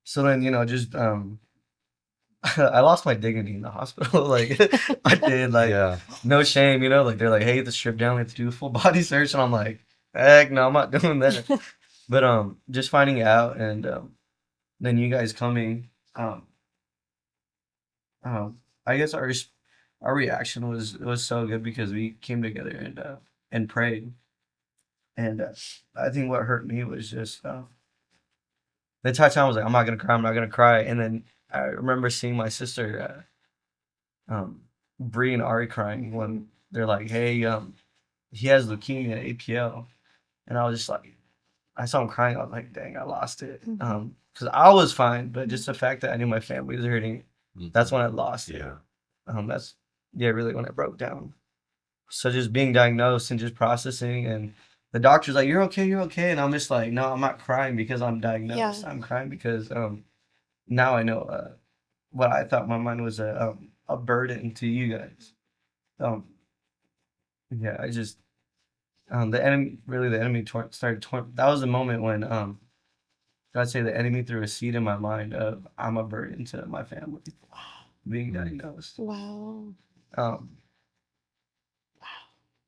so then, you know, just I lost my dignity in the hospital. Like I did, like Yeah. no shame, you know. Like they're like, hey, the strip down, we have to do a full body search, and I'm like, heck, no, I'm not doing that. But just finding out, and then you guys coming, um, I guess our reaction was so good because we came together and prayed, and I think what hurt me was just the entire time I was like, I'm not gonna cry, I'm not gonna cry, and then I remember seeing my sister. Bree and Ari crying when they're like, "Hey, he has leukemia, APL," and I was just like, I saw him crying. I was like, "Dang, I lost it." Mhm. Because I was fine, but just the fact that I knew my family was hurting, that's Mhm. when I lost it. Yeah. That's yeah, really when I broke down. So just being diagnosed and just processing, and the doctor's like, you're okay," and I'm just like, "No, I'm not crying because I'm Yeah. diagnosed. I'm crying because now I know what I thought my mind was a burden to you guys." Um, yeah, I just the enemy really the enemy started that was the moment when I'd say the enemy threw a seed in my mind of I'm a burden to my family being Mm. diagnosed. Wow. Um,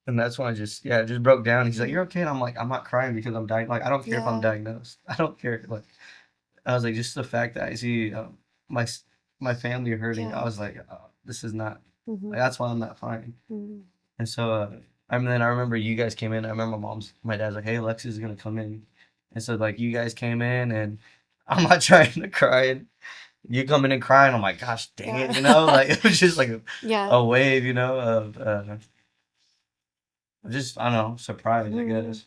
and that's when I just yeah, it just broke down. He's like, "You're okay," and I'm like, "I'm not crying because I'm dying. Like I don't care if I'm Yeah. diagnosed. I don't care." Like I was like, just the fact that I see my family hurting. I Yeah. was like, this is not Mhm. Like, that's why I'm not fine. Mhm. And so, I mean, then I remember you guys came in. I remember my dad's like, "Hey, Alexis is gonna come in," and so like you guys came in, and I'm not trying to cry, and you coming in crying. I'm like, "Gosh, dang it," like it was just like Yeah. a wave, of just I don't know, surprise, I Mhm. guess.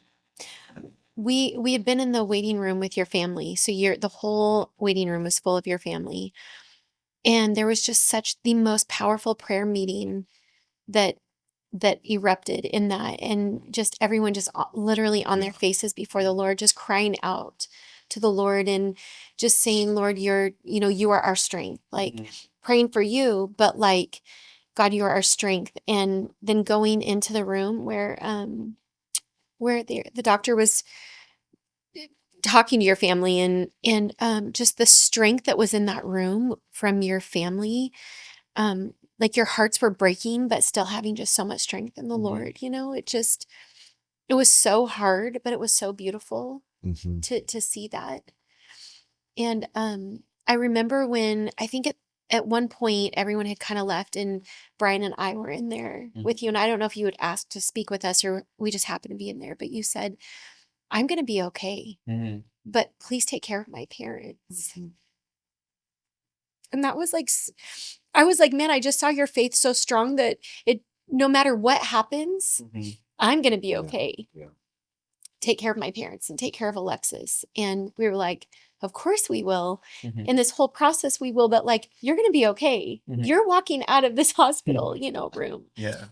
We had been in the waiting room with your family. So the whole waiting room was full of your family. And there was just such the most powerful prayer meeting that erupted in that, and just everyone just literally on their faces before the Lord, just crying out to the Lord and just saying, Lord, you are our strength, like praying for you, but like, God, you are our strength. And then going into the room where the doctor was talking to your family, and just the strength that was in that room from your family, like your hearts were breaking but still having just so much strength in the Lord. It was so hard, but it was so beautiful Mm-hmm. to see that. And I remember when I think at one point everyone had kind of left, and Brian and I were in there with you, and I don't know if you had asked to speak with us or we just happened to be in there, but you said, I'm going to be okay, but please take care of my parents. And that was like, I was like, man, I just saw your faith so strong that no matter what happens, I'm going to be okay. Yeah. Take care of my parents and take care of Alexis. And we were like, of course we will. In this whole process, we will, but like, you're going to be okay. You're walking out of this hospital, room. Yeah.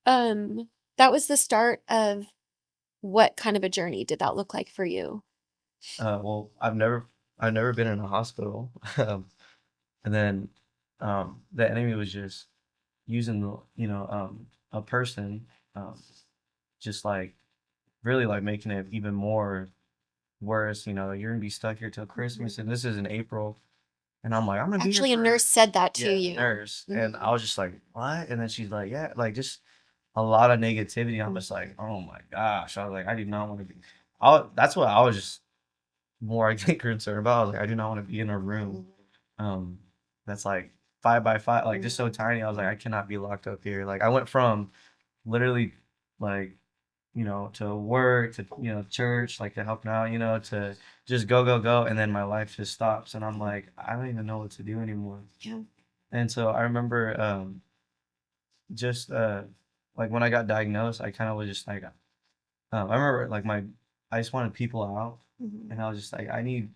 That was the start of what kind of a journey did that look like for you? Well, I've never been in a hospital, and then, the enemy was just using a person, um, just like really like making it even more worse. You're gonna be stuck here till Christmas, and this is in April, and I'm like, I'm gonna be here Actually, a for nurse said that to yeah, you. nurse, and I was just like, what? And then she's like, yeah, like just a lot of negativity. I'm just like, oh my gosh. I was like, I do not want to be. That's what I was just more I think concerned about. I was like, I do not want to be in a room, um, that's like 5 by 5, like just so tiny. I was like, I cannot be locked up here. Like I went from literally like to work, to church, like to helping out, to just go go go, and then my life just stops, and I'm like, I don't even know what to do anymore. Yeah. And so I remember, just like when I got diagnosed, I kind of was just like, I remember like I just wanted people out, and I was just like, I need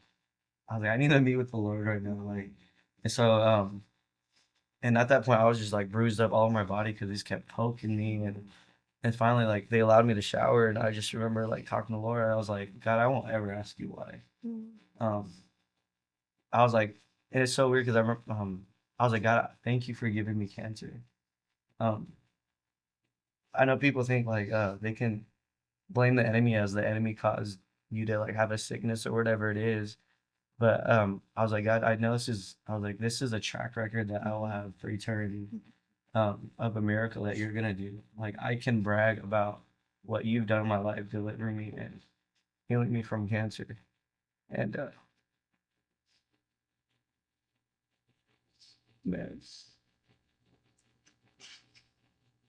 to meet with the Lord right now, like, and so and at that point I was just like bruised up all over my body because he's kept poking me, and finally like they allowed me to shower, and I just remember like talking to the Lord, and I was like, God, I won't ever ask you why. Um, I was like, and it's so weird because I was like, God, thank you for giving me cancer. Um, I know people think like they can blame the enemy as the enemy caused you to like have a sickness or whatever it is. But I was like, God, I was like, this is a track record that I will have for eternity, of a miracle that you're gonna do. Like I can brag about what you've done in my life, delivering me and healing me from cancer. And man,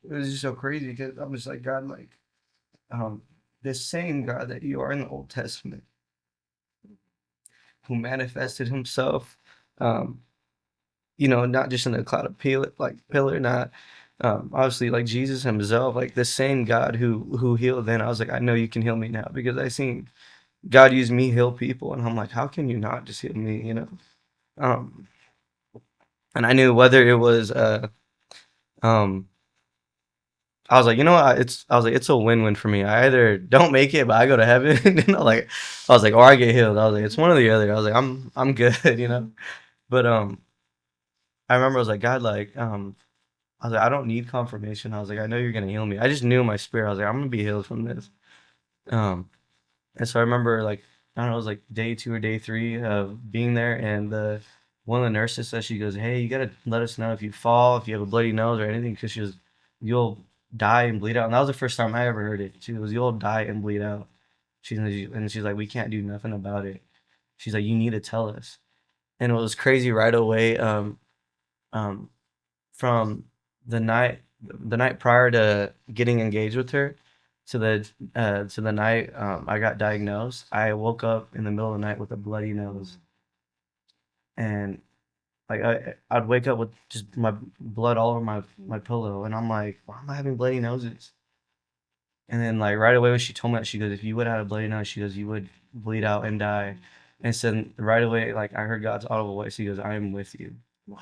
it was just so crazy because I'm just like, God, like, um, this same God that you are in the Old Testament, who manifested Himself, um, not just in a cloud of pillar, not obviously like Jesus himself, like the same God who healed then. I was like, I know you can heal me now because I seen God use me heal people, and I'm like, how can you not just heal me? Um, and I knew whether it was um, I was like, you know what, I was like, it's a win-win for me. I either don't make it, but I go to heaven, like I was like, or I get healed. I was like, it's one or the other. I was like, I'm good. But I remember I was like, God, like I was like, I don't need confirmation. I was like, I know you're gonna heal me. I just knew in my spirit. I was like, I'm gonna be healed from this. Um, and so I remember like I don't know, it was like day 2 or day 3 of being there, and the one of the nurses said, she goes, hey, you gotta let us know if you fall, if you have a bloody nose or anything, because she was, you'll die and bleed out. And that was the first time I ever heard it. She goes, you'll die and bleed out. She's like, we can't do nothing about it. She's like, you need to tell us. And it was crazy right away. Um, from the night prior to getting engaged with her, to the night I got diagnosed, I woke up in the middle of the night with a bloody nose, and like I'd wake up with just my blood all over my pillow, and I'm like, why am I having bloody noses? And then like right away when she told me that, she goes, if you would have had a bloody nose, she goes, you would bleed out and die. And so right away, like I heard God's audible voice. He goes, I am with you. Wow.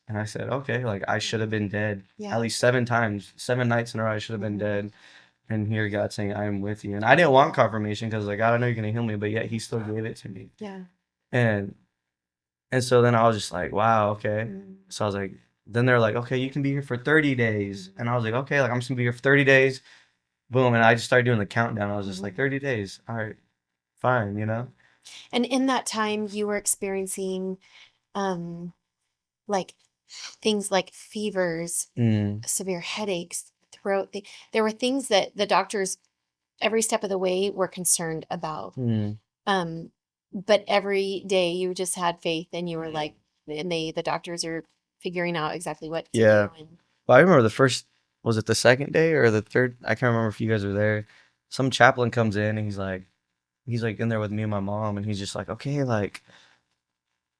And I said, okay, like I should have been dead Yeah. at least 7 times, 7 nights in a row. I should have been dead. And here God saying, I am with you. And I didn't want confirmation because like, I don't know you're going to heal me, but yet he still gave it to me. Yeah. And so then I was just like, wow, okay. So I was like, then they're like, okay, you can be here for 30 days. And I was like, okay, like I'm just gonna be here for 30 days. Boom. And I just started doing the countdown. I was just like, 30 days. All right, fine, you know? And in that time, you were experiencing, like things like fevers, severe headaches, throat. There were things that the doctors, every step of the way, were concerned about. But every day you just had faith, and you were like, and the doctors are figuring out exactly what to Yeah. do. And Well, I remember was it the second day or the third? I can't remember if you guys were there. Some chaplain comes in and he's like in there with me and my mom, and he's just like, okay, like,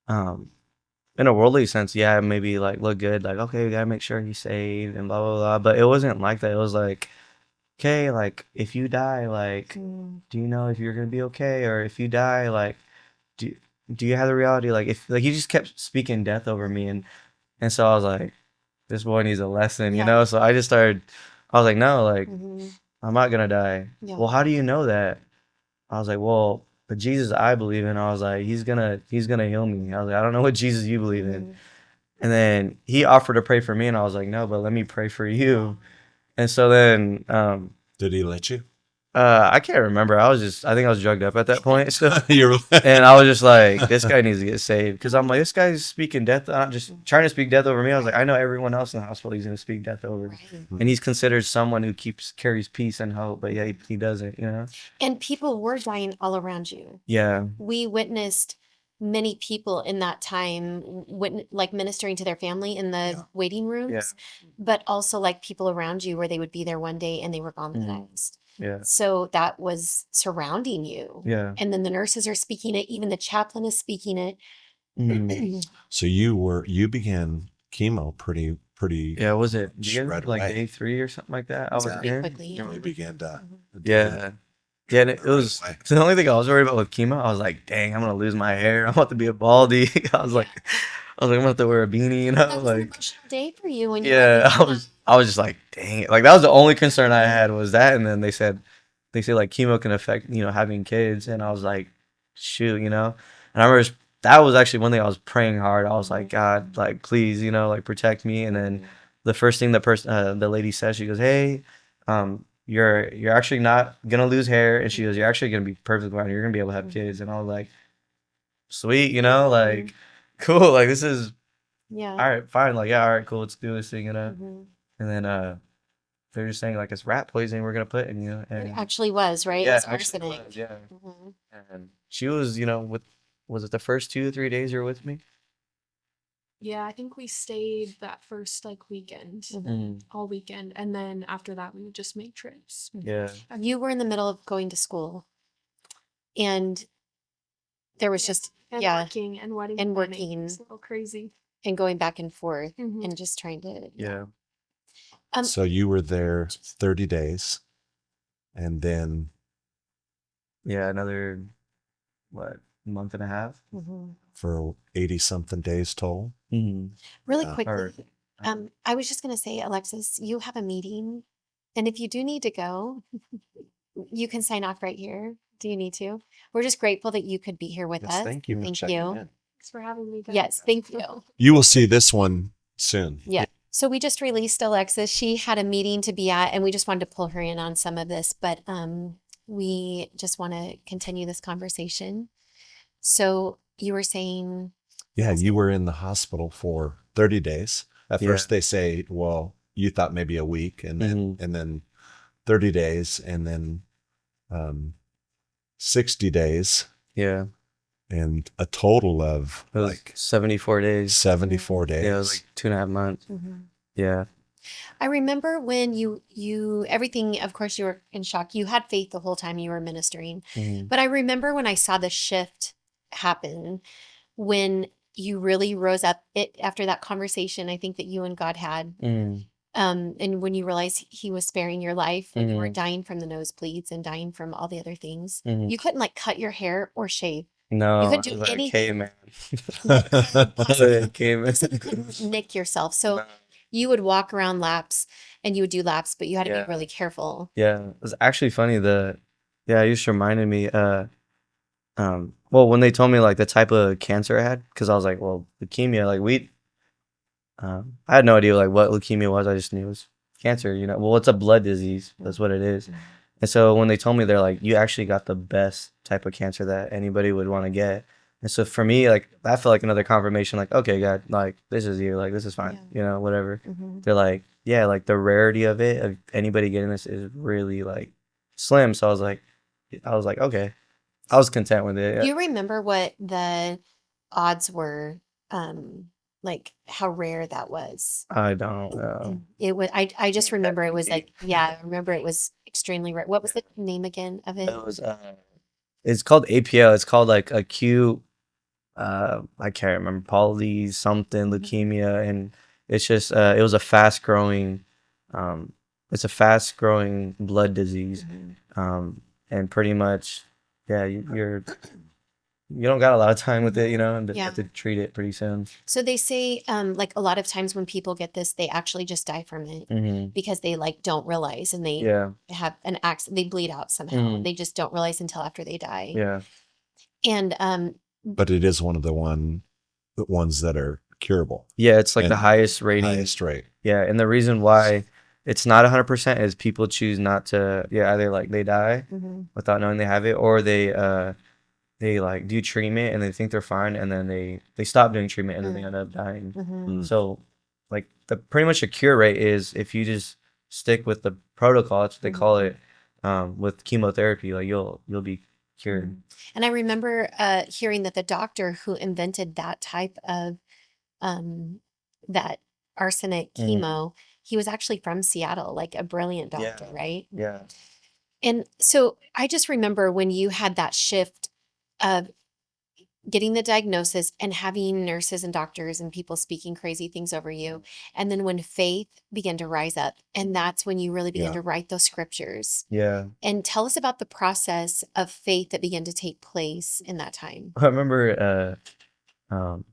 in a worldly sense, yeah, maybe like look good, like, okay, we gotta make sure he's saved and blah blah blah. But it wasn't like that. It was like, okay, like if you die, like, do you know if you're gonna be okay? Or if you die, like, do you have the reality? Like if like he just kept speaking death over me, and so I was like, this boy needs a lesson, you Yeah. know? So I just started, I was like, no, like, Mhm. I'm not gonna die. Yeah. Well, how do you know that? I was like, well, the Jesus I believe in, I was like, he's gonna heal me. I was like, I don't know what Jesus you believe in. And then he offered to pray for me, and I was like, no, but let me pray for you. And so then Did he let you? I can't remember. I think I was drugged up at that point. So You're and I was just like, this guy needs to get saved. Because I'm like, this guy's speaking death, not just trying to speak death over me. I was like, I know everyone else in the hospital he's going to speak death over. Right. And he's considered someone who carries peace and hope. But yeah, he doesn't, you know? And people were dying all around you. Yeah. We witnessed many people in that time, like ministering to their family in the waiting rooms, but also like people around you where they would be there one day and they were gone the next. Yeah. So that was surrounding you. Yeah. And then the nurses are speaking it. Even the chaplain is speaking it. So you began chemo pretty Yeah, was it? Did you guys right like away. day 3 or something like that? I was Exactly. in. Quickly. You began to Yeah. Yeah, and it was away. the only thing I was worried about with chemo. I was like, dang, I'm gonna lose my hair. I'm about to be a baldy. I was like, I'm gonna have to wear a beanie, you know? That was an Like, emotional day for you. When you yeah, I was just like, dang it. Like that was the only concern I had was that. And then they say like chemo can affect, you know, having kids. And I was like, shoot, you know? And I remember that was actually one thing I was praying hard. I was like, God, like, please, you know, like protect me. And then the first thing the lady says, she goes, hey, you're actually not gonna lose hair. And she goes, you're actually gonna be perfectly fine. You're gonna be able to have kids. And I was like, sweet, you know, like, cool. Like this is Yeah. all right, fine. Like, yeah, all right, cool. Let's do this thing, you know? Mhm. And then they're just saying like it's rat poisoning we're gonna put in you. It And actually was, right? yeah, It was actually arsenic. was, yeah. Mhm. And she was, you know, was it the first 2 or 3 days you were with me? Yeah, I think we stayed that first like weekend, all weekend, and then after that we would just make trips. Yeah. You were in the middle of going to school, and there was just And yeah, working and wedding and planning. working. It's a little crazy. and going back and forth Mhm. and just trying to Yeah. So you were there 30 days, and then Yeah, another month and a half? for 80 something days total. Really Yeah. quickly. I was just going to say, Alexis, you have a meeting, and if you do need to go, you can sign off right here. Do you need to? We're just grateful that you could be here with Yes, us. thank you for Thank checking you. in. Thanks for having me. Guys. Yes, thank you. You will see this one soon. Yeah. So we just released Alexis. She had a meeting to be at, and we just wanted to pull her in on some of this, but we just want to continue this conversation. So you were saying, Yeah, you were in the hospital for 30 days. At Yeah. first they say, well, you thought maybe a week, and then 30 days, and then 60 days, Yeah. and a total of It was like 74 days. 74 days. Yeah, it was like 2.5 months. Yeah. I remember when everything, of course, you were in shock. You had faith the whole time you were ministering. Mhm. But I remember when I saw the shift happen, when you really rose up after that conversation, I think that you and God had, Mhm. and when you realized he was sparing your life, when you were Mhm. dying from the nosebleeds and dying from all the other things, Mhm. you couldn't like cut your hair or shave. You No, couldn't I do was like a anything. caveman. You couldn't I was possibly, like a caveman. you couldn't nick yourself. So No. you would walk around laps and you would do laps, but you had to be Yeah. really careful. Yeah. It was actually funny. Yeah, you just reminded me. Well, when they told me like the type of cancer I had, because I was like, well, leukemia, like I had no idea like what leukemia was. I just knew it was cancer, you know. Well, it's a blood disease. That's what it is. And so when they told me, they're like, you actually got the best type of cancer that anybody would want to get. And so for me, like that felt like another confirmation, like, okay, God, like this is you, like this is fine, Yeah. you know, whatever. Hmm. They're like, yeah, like the rarity of it, of anybody getting this is really like slim. So I was like, okay. I was content with it. Do you remember what the odds were? Like how rare that was? I don't know. It was, I just remember it was like, yeah, I remember it was extremely rare. What was the name again of it? It was it's called APL. It's called like acute I can't remember, poly something leukemia, and it's just it was a fast growing um it's a fast growing blood disease. Mhm. And pretty much yeah, you don't got a lot of time with it, you know, and you Yeah. have to treat it pretty soon. So they say, like a lot of times when people get this, they actually just die from it Mm-hmm. because they like don't realize and they Yeah. have an accident, they bleed out somehow. Mhm. They just don't realize until after they die. Yeah. And But it is one of the ones that are curable. Yeah, it's like the And highest rating. highest rate. Yeah, and the reason why it's not 100% is people choose not to, yeah, either like they die mhm, without knowing they have it, or they like do treatment and they think they're fine, and then they stop doing treatment and then they end up dying. mhm. So like the pretty much a cure rate is if you just stick with the protocol, that's what they call it, with chemotherapy, like you'll be cured. And I remember hearing that the doctor who invented that type of that arsenic Mhm. chemo, he was actually from Seattle, like a brilliant Yeah. doctor, right? Yeah. And so I just remember when you had that shift of getting the diagnosis and having nurses and doctors and people speaking crazy things over you. And then when faith began to rise up, and that's when you really began Yeah. to write those scriptures. Yeah. And tell us about the process of faith that began to take place in that time. I remember um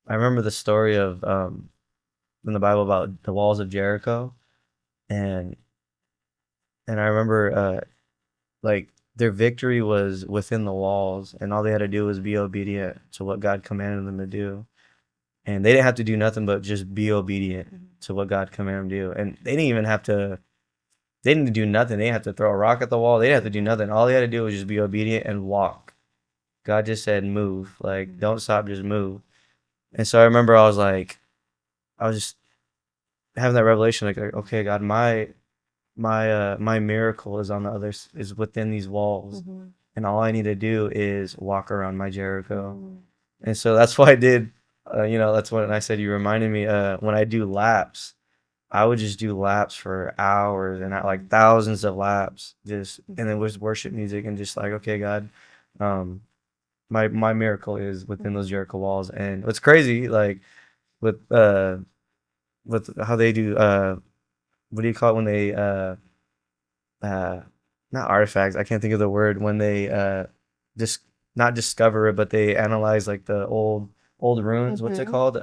I remember the story of in the Bible about the walls of Jericho, and I remember like their victory was within the walls, and all they had to do was be obedient to what God commanded them to do, and they didn't have to do nothing but just be obedient to what God commanded them to do, and they didn't even have to. They didn't do nothing. They didn't have to throw a rock at the wall. They didn't have to do nothing. All they had to do was just be obedient and walk. God just said, "Move, like don't stop, just move." And so I remember I was just having that revelation, like, okay, God, my miracle is on the other is within these walls, and all I need to do is walk around my Jericho. And so that's what I did. You know, that's when I said you reminded me. When I do laps, I would just do laps for hours and like thousands of laps, just and then with worship music and just like, okay, God, um, my miracle is within those Jericho walls. And what's crazy, like with how they do what do you call it when they uh not artifacts, I can't think of the word, when they just not discover it but they analyze like the old ruins, what's it called,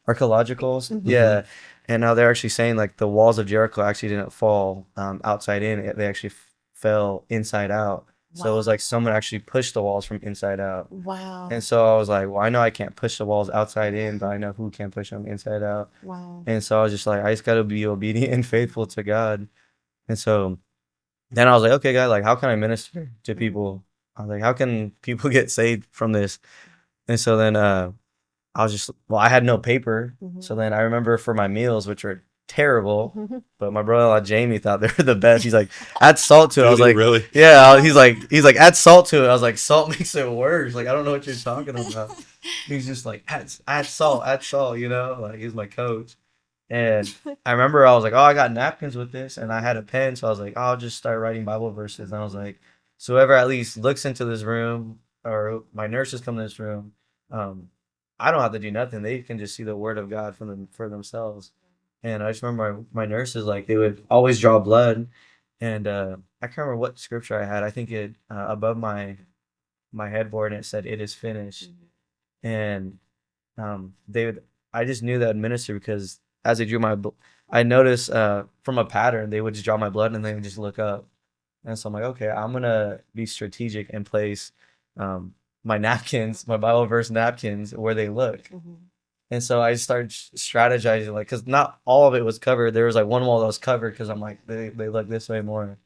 archaeologicals. Mhm. Yeah. And now they're actually saying like the walls of Jericho actually didn't fall outside in, they actually fell inside out. So it was like someone actually pushed the walls from inside out. Wow. And so I was like, well, I know I can't push the walls outside in, but I know who can push them inside out. Wow. And so I was just like, I just got to be obedient and faithful to God. And so then I was like, okay, God, like, how can I minister to people? I was like, how can people get saved from this? And so then I was just, well, I had no paper. So then I remember for my meals, which were terrible, but my brother-in-law Jamie thought they were the best. He's like, add salt to it. I was like, really? yeah. He's like, add salt to it. I was like, salt makes it worse. Like, I don't know what you're talking about. He's just like, add salt, you know? Like, he's my coach. And I remember I was like, oh, I got napkins with this, and I had a pen, so I was like, oh, I'll just start writing Bible verses. And I was like, so whoever at least looks into this room, or my nurses come to this room, um, I don't have to do nothing. They can just see the word of God for themselves. And I just remember my nurses, like, they would always draw blood, and I can't remember what scripture I had. I think it above my headboard, and it said, "It is finished." And they would, I just knew that would minister because as they drew I noticed from a pattern they would just draw my blood and they would just look up, and so I'm like, okay, I'm gonna be strategic and place my napkins, my Bible verse napkins, where they look. And so I started strategizing, like, because not all of it was covered. There was like one wall that was covered because I'm like, they look this way more.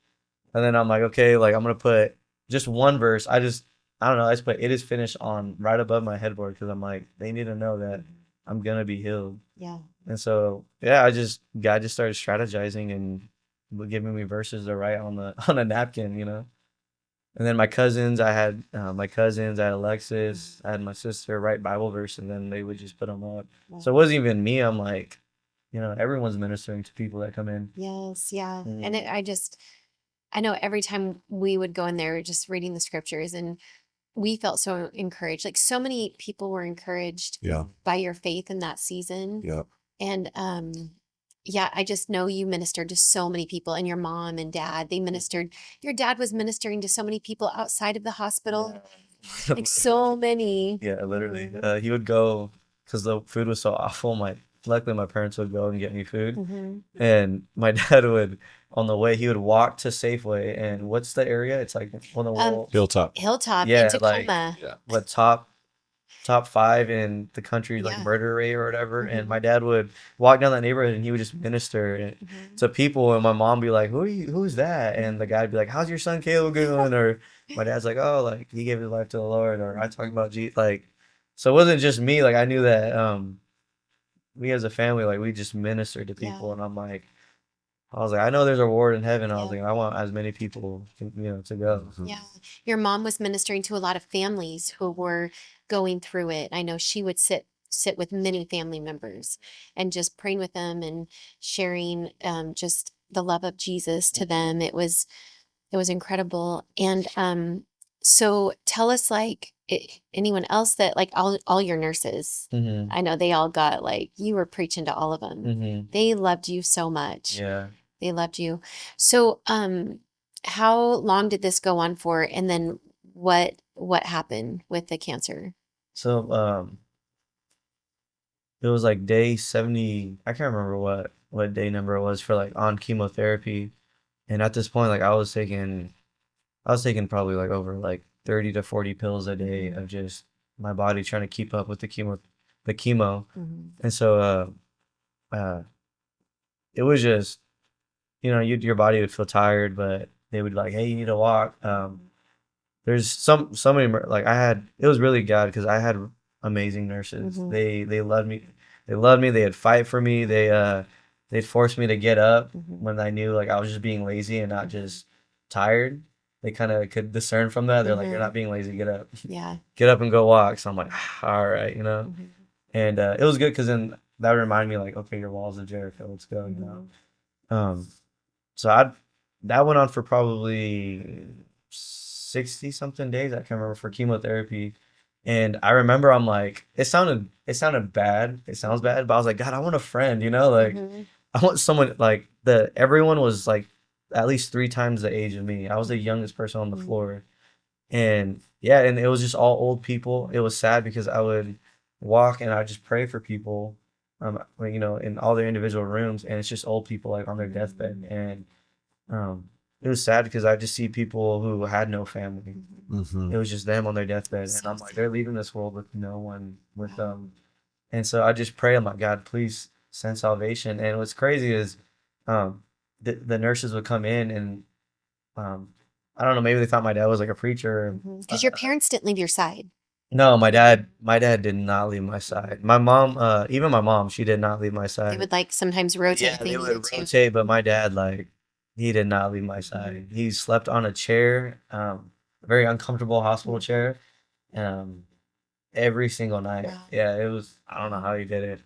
And then I'm like, okay, like I'm gonna put just one verse. I don't know. I just put "It is finished" on right above my headboard because I'm like, they need to know that I'm gonna be healed. Yeah. And so yeah, God just started strategizing and giving me verses to write on the on a napkin, you know. And then my cousins, I had Alexis, I had my sister write Bible verse, and then they would just put them up. So it wasn't even me. I'm like, you know, everyone's ministering to people that come in. Yes. Yeah. Mm. And I know every time we would go in there, just reading the scriptures, and we felt so encouraged. Like so many people were encouraged Yeah. by your faith in that season. Yeah. And yeah, I just know you ministered to so many people, and your mom and dad, your dad was ministering to so many people outside of the hospital. Like so many. Yeah, literally. He would go because the food was so awful. Luckily my parents would go and get me food, and my dad would on the way he would walk to Safeway. And what's the area? It's like on the wall. Hilltop. Hilltop Yeah, in Tacoma. Yeah. What top 5 in the country, like Yeah. murder rate or whatever. And my dad would walk down that neighborhood and he would just minister to people. And my mom be like, who's that? And the guy'd be like, how's your son Caleb doing? Or my dad's like, oh, like he gave his life to the Lord. Or I talk about Jesus. Like, so it wasn't just me. Like I knew that we as a family, like we just ministered to people. And I was like, I know there's a reward in heaven. I was like, I want as many people, to go. Yeah. Your mom was ministering to a lot of families who were going through it. I know she would sit with many family members and just praying with them and sharing just the love of Jesus to them. It was incredible. And so tell us, like, anyone else that, like, all your nurses, I know they all got, like, you were preaching to all of them. They loved you so much. Yeah. They loved you. So, how long did this go on for? And then what happened with the cancer? So it was like day 70. I can't remember what day number it was for like on chemotherapy. And at this point, like I was taking probably like over like 30 to 40 pills a day of just my body trying to keep up with the chemo. And so it was just, your body would feel tired, but they would like, hey, you need to walk. There's so many, like it was really God because I had amazing nurses. They loved me. They'd fight for me. They'd force me to get up when I knew like I was just being lazy and not just tired. They kind of could discern from that. They're like, you're not being lazy. Get up. Yeah. Get up and go walk. So I'm like, all right, And it was good because then that would remind me like, okay, your walls of Jericho. Let's go. So that went on for probably 60 something days. I can't remember, for chemotherapy. And I remember I'm like, it sounded bad. It sounds bad, but I was like, God, I want a friend, like I want someone like everyone was like at least 3 times the age of me. I was the youngest person on the floor. And yeah, and it was just all old people. It was sad because I would walk and I'd just pray for people, in all their individual rooms, and it's just old people like on their deathbed. And it was sad because I just see people who had no family. It was just them on their deathbed, and I'm like, they're leaving this world with no one with them. And so I just pray, I'm like, God, please send salvation. And what's crazy is the nurses would come in and I don't know, maybe they thought my dad was like a preacher. Because your parents didn't leave your side. No, my dad did not leave my side. My mom, even my mom, she did not leave my side. They would like sometimes rotate. Yeah, they would rotate, but my dad, like, he did not leave my side. He slept on a chair, a very uncomfortable hospital chair, every single night. Wow. Yeah, it was, I don't know how he did it.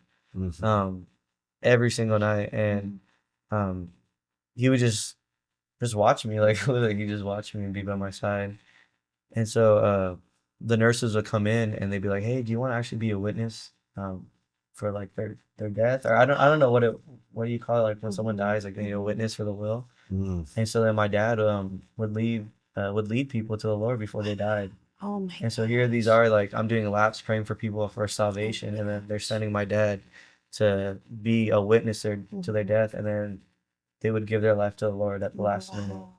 every single night, and he would just watch me, like literally, he just watched me and be by my side. And so the nurses would come in and they'd be like, "Hey, do you want to actually be a witness for like their death?" Or I don't know what do you call it, like when someone dies, like they need a witness for the will. Mm. And so then my dad would lead people to the Lord before they died. Oh my And so here these are, like, I'm doing laps praying for people for salvation, and then they're sending my dad to be a witness to their death, and then they would give their life to the Lord at the last minute. Wow.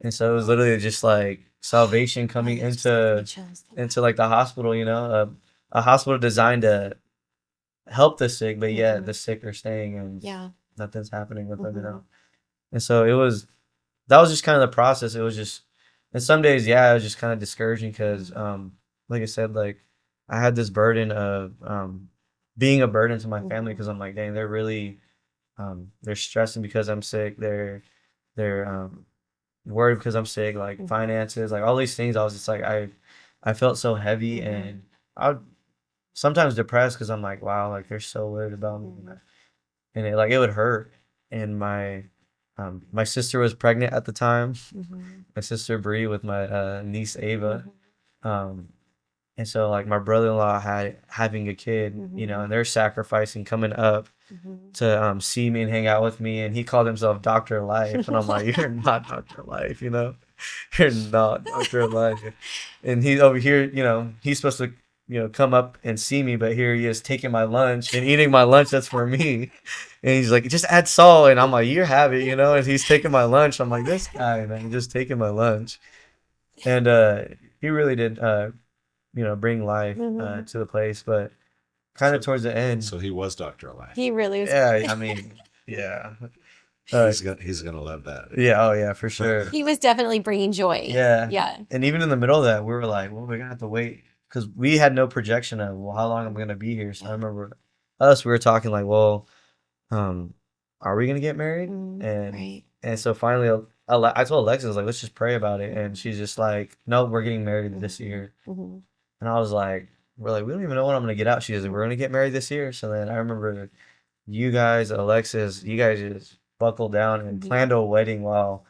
And so it was literally just like salvation coming Oh, just gave me into chills. like the hospital, a hospital designed to help the sick, but yet Mhm. the sick are staying and Yeah. nothing's happening with them, Mhm. And so that was just kind of the process. It was just, and some days, yeah, it was just kind of discouraging because, like I said, like I had this burden of being a burden to my family, because I'm like, dang, they're really, they're stressing because I'm sick. They're worried because I'm sick, like finances, like all these things. I was just like, I felt so heavy, and I would sometimes depressed because I'm like, wow, like they're so worried about me, and it would hurt. And my sister was pregnant at the time, my sister Bree with my niece Ava, um, and so like my brother-in-law having a kid, and they're sacrificing coming up to see me and hang out with me, and he called himself Dr. Life, and I'm like, you're not Dr. Life, you're not Dr. Life, and he's over here, he's supposed to come up and see me, but here he is taking my lunch and eating my lunch that's for me, and he's like, just add salt, and I'm like, you have it, and he's taking my lunch. I'm like, this guy, man, just taking my lunch, and he really did bring life to the place, but kind of towards the end. So he was Dr. Life. He really was. Yeah, I mean, yeah. He's gonna love that. Yeah, oh yeah, for sure. He was definitely bringing joy. Yeah. Yeah. And even in the middle of that, we were like, well, we're gonna have to wait, because we had no projection of, well, how long I'm gonna be here. So I remember we were talking like, well, are we gonna get married? And Right. and so finally, I told Alexis, I was like, let's just pray about it, and she's just like, no, we're getting married this year. And I was like, we're like, we don't even know when I'm gonna get out. She was like, we're gonna get married this year. So then I remember you guys, Alexis, you guys just buckled down and planned a wedding while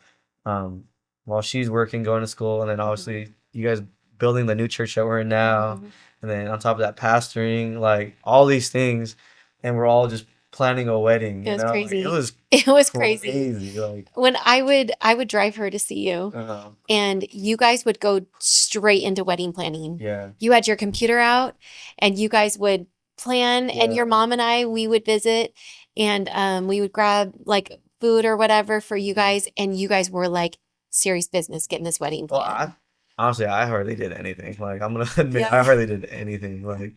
she's working, going to school, and then obviously you guys building the new church that we're in now, and then on top of that, pastoring, like all these things, and we're all just planning a wedding. It was crazy. Like, it was It was crazy. Like, When I would drive her to see you, and you guys would go straight into wedding planning. yeah, You had your computer out, and you guys would plan, and your mom and we would visit, and we would grab like food or whatever for you guys, and you guys were like serious business getting this wedding well, planned. honestly, I hardly did anything. Like, I'm gonna admit, Yeah. I hardly did anything. Like,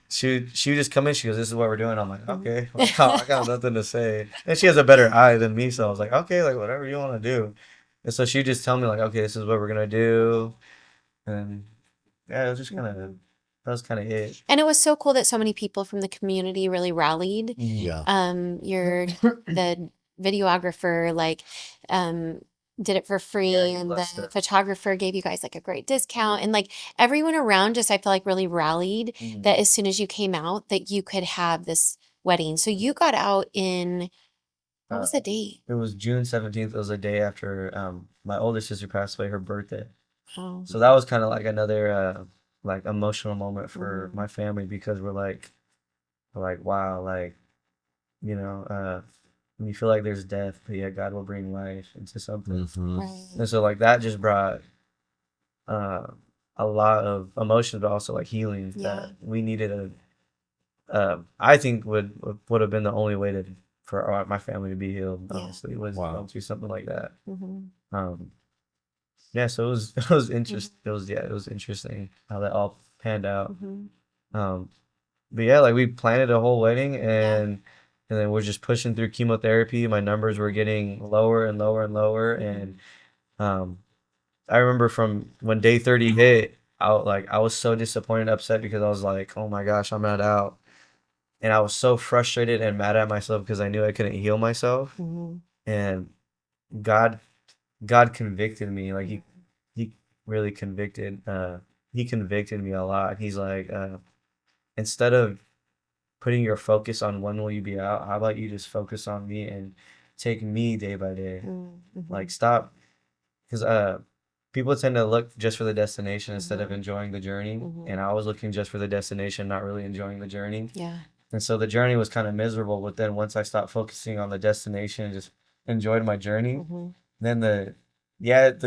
she would just come in. She goes, "This is what we're doing." I'm like, "Okay." Like, I got nothing to say. And she has a better eye than me, so I was like, "Okay, like whatever you want to do." And so she would just tell me like, "Okay, this is what we're gonna do." And yeah, it was just that was kind of it. And it was so cool that so many people from the community really rallied. Yeah. The videographer did it for free, Yeah, he and the blessed it. photographer gave you guys like a great discount, and like everyone around just I feel like really rallied that as soon as you came out that you could have this wedding. So you got out in what was the date? It was June 17th. It was a day after my older sister passed away, her birthday. Oh, So that was kind of like another like emotional moment for my family, because we're like wow, like when you feel like there's death, but yeah, God will bring life into something. right. And so like that just brought a lot of emotion, but also like healing that we needed. I think would have been the only way for my family to be healed. Honestly, was going through something like that. Yeah, so it was interesting. It was interesting how that all panned out. But yeah, like we planned a whole wedding, and then we're just pushing through chemotherapy. My numbers were getting lower and lower and lower, and I remember from when day 30 hit, I was so disappointed and upset, because I was like, oh my gosh, I'm not out. And I was so frustrated and mad at myself because I knew I couldn't heal myself. And God convicted me. Like he really convicted he convicted me a lot. He's like, instead of putting your focus on when will you be out. How about you just focus on me and take me day by day? Mm-hmm. Like stop, because people tend to look just for the destination instead of enjoying the journey. And I was looking just for the destination, not really enjoying the journey. Yeah. And so the journey was kind of miserable. But then once I stopped focusing on the destination and just enjoyed my journey, then the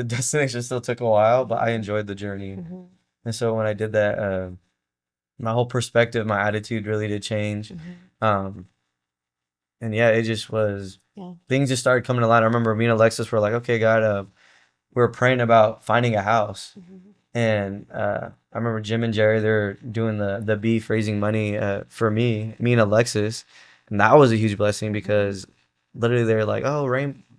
destination still took a while, but I enjoyed the journey. And so when I did that, my whole perspective, my attitude really did change. And yeah, it just was, things just started coming to light. I remember me and Alexis were like, okay, God, we were praying about finding a house. And I remember Jim and Jerry, they're doing the beef, raising money for me and Alexis. And that was a huge blessing because literally they're like, oh,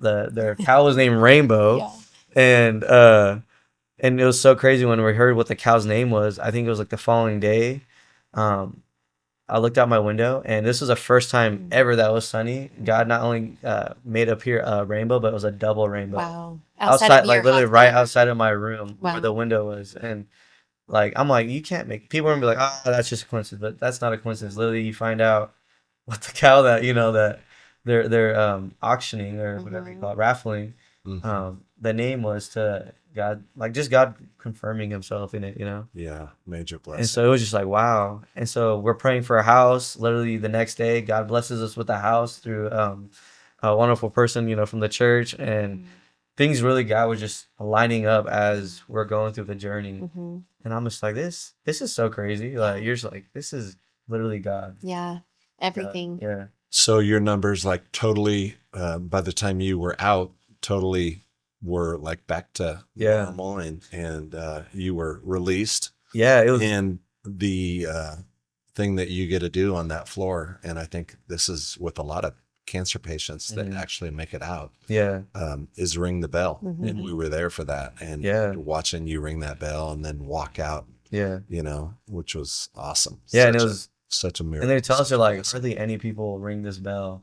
their cow was named Rainbow. And it was so crazy when we heard what the cow's name was. I think it was like the following day. I looked out my window, and this was the first time ever that was sunny. God not only made appear a rainbow, but it was a double rainbow. Wow. Outside, like literally right outside of my room where the window was. And like, I'm like, you can't make, people are gonna be like, oh, that's just a coincidence. But that's not a coincidence. Literally, you find out what the cow that, that they're auctioning or whatever you call it, raffling. The name was to God, like just God confirming himself in it, Yeah, major blessing. And so it was just like, wow. And so we're praying for a house. Literally the next day, God blesses us with a house through a wonderful person, from the church. And things really, God was just lining up as we're going through the journey. And I'm just like, this is so crazy. Like, you're just like, this is literally God. Yeah, everything. Yeah. So your numbers, like totally, by the time you were out, totally were like back to normal, and you were released. Yeah, it was. And the thing that you get to do on that floor, and I think this is with a lot of cancer patients that actually make it out, is ring the bell. And we were there for that, and watching you ring that bell and then walk out, which was awesome. Yeah, and it was such a miracle. And they tell us, they're like, hardly any people ring this bell.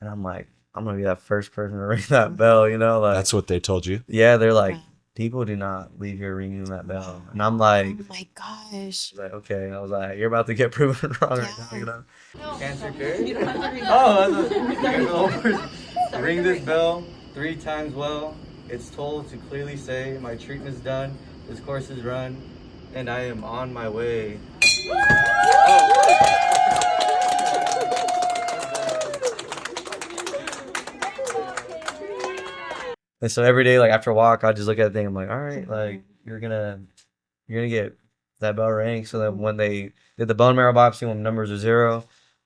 And I'm like, I'm gonna be that first person to ring that bell, like that's what they told you. Yeah, they're like, people do not leave here ringing that bell. And I'm like, oh my gosh. Like, okay. I was like, you're about to get proven wrong right now, Cancer care? Oh, ring this bell 3 times well. It's told to clearly say, my treatment's done, this course is run, and I am on my way. And so every day, like after a walk, I just look at the thing. I'm like, all right, like you're gonna get that bell rang. So that when they did the bone marrow biopsy, when numbers are 0,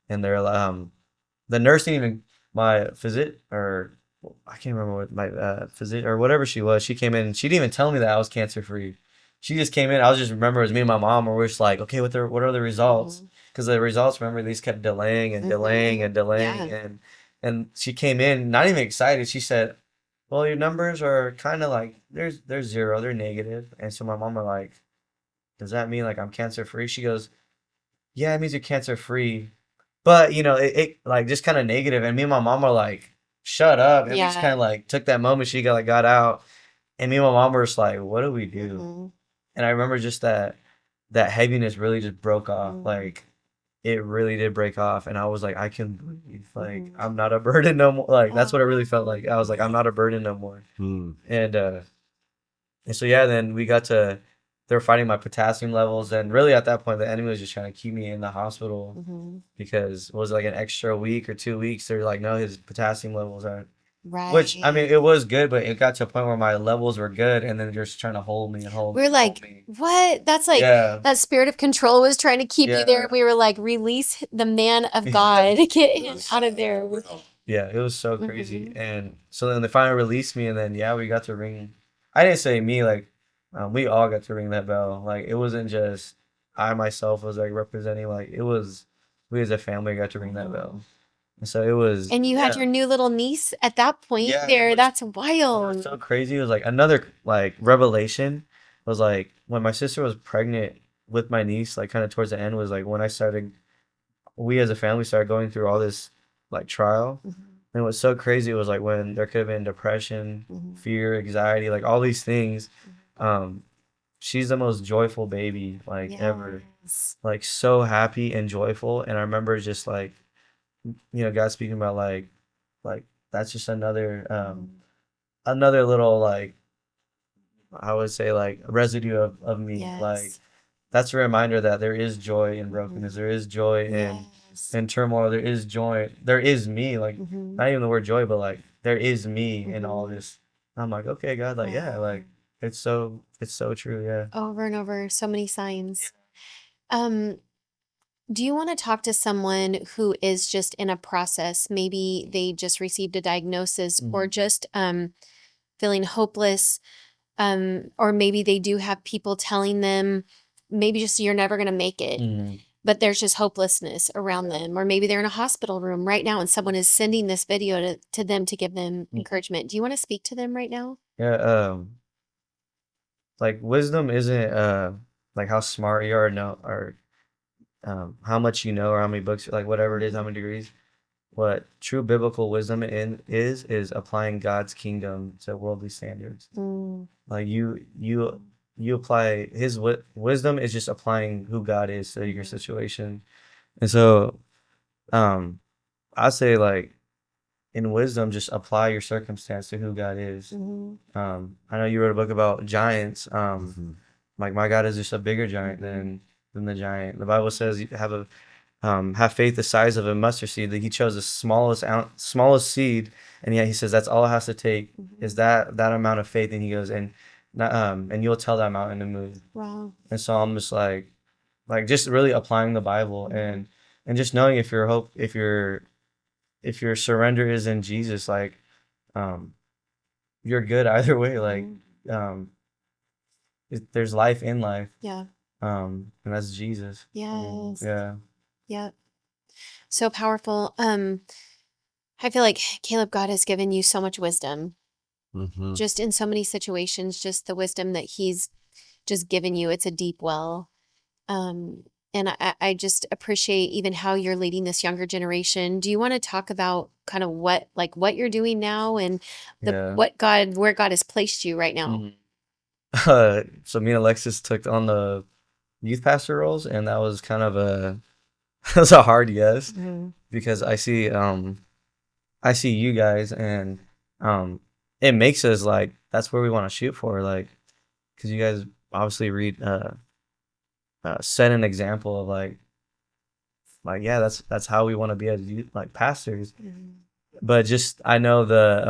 and they're the nurse didn't even, my I can't remember what my physician or whatever she was. She came in. She didn't even tell me that I was cancer free. She just came in. I was just remember it was me and my mom. Were just like, okay, what are the results? Because the results, remember, these kept delaying and delaying and delaying, and she came in not even excited. She said, well, your numbers are kind of like, they're 0, they're negative. And so my mom were like, does that mean like I'm cancer free? She goes, yeah, it means you're cancer free. But, it like just kind of negative. And me and my mom were like, shut up. And we just kind of like took that moment. She got out. And me and my mom were just like, what do we do? And I remember just that heaviness really just broke off. Like, it really did break off, and I was like, I can breathe. Like, I'm not a burden no more. Like, that's what it really felt like. I was like, I'm not a burden no more. And so then we got to, they were fighting my potassium levels, and really at that point, the enemy was just trying to keep me in the hospital because it was like an extra week or 2 weeks. They're like, no, his potassium levels aren't. Right. Which, I mean, it was good, but it got to a point where my levels were good, and then they're just trying to hold me and hold. We're like, me. what? That's like that spirit of control was trying to keep you there. We were like, release the man of God, get him out of there. Yeah, it was so crazy. And so then they finally released me, and then we got to ring. I didn't say me, like we all got to ring that bell. Like, it wasn't just I myself was like representing. Like, it was we as a family got to ring that bell. So it was, and you had your new little niece at that point there. That's wild. It was so crazy. It was like another like revelation. It was like when my sister was pregnant with my niece, like kind of towards the end, was like when we as a family started going through all this like trial. And it was so crazy. It was like when there could have been depression, fear, anxiety, like all these things. She's the most joyful baby like ever. like so happy and joyful. And I remember just like, God speaking about like that's just another little like, I would say like residue of me. Like Yes. that's a reminder that there is joy in Mhm. brokenness. There is joy Yes. in turmoil. There is joy. There is me. Like Mhm. not even the word joy, but like there is me in all Mhm. this. I'm like, okay, God, like yeah, Wow. like it's so true. Yeah. Over and over, so many signs. Um, do you want to talk to someone who is just in a process? Maybe they just received a diagnosis or Mhm. just feeling hopeless. Or maybe they do have people telling them, maybe just you're never going to make it, Mhm. but there's just hopelessness around them. Or maybe they're in a hospital room right now and someone is sending this video to them to give them Mhm. encouragement. Do you want to speak to them right now? Yeah. Like wisdom isn't like how smart you are, no, or how much you know, or how many books, like whatever it is, how many degrees. What true biblical wisdom is applying God's kingdom to worldly standards. Mm, Like you apply his wisdom is just applying who God is to your situation. And so um I say like in wisdom just apply your circumstance to who God is. mhm, I know you wrote a book about giants. Mhm. Like my God is just a bigger giant than the giant. The Bible says you have faith the size of a mustard seed. That He chose the smallest seed, and yet He says that's all it has to take is mhm. that amount of faith. And He goes and you'll tell that mountain to move. Wow. And so I'm just like just really applying the Bible and just knowing if your surrender is in Jesus, like um you're good either way. Like Mhm. um there's life in life. Yeah. And that's Jesus. Yes. Yeah. Yeah. So powerful. I feel like Caleb, God has given you so much wisdom, Mhm. just in so many situations, just the wisdom that He's just given you. It's a deep well. Um, and I just appreciate even how you're leading this younger generation. Do you want to talk about kind of what you're doing now and Yeah. where God has placed you right now? Mhm. So me and Alexis took on the youth pastor roles, and that was kind of a that was a hard yes Mhm. because I see you guys, and um it makes us like that's where we want to shoot for, like because you guys obviously set an example of like yeah, that's how we want to be as youth, like pastors. Mhm. But just I know that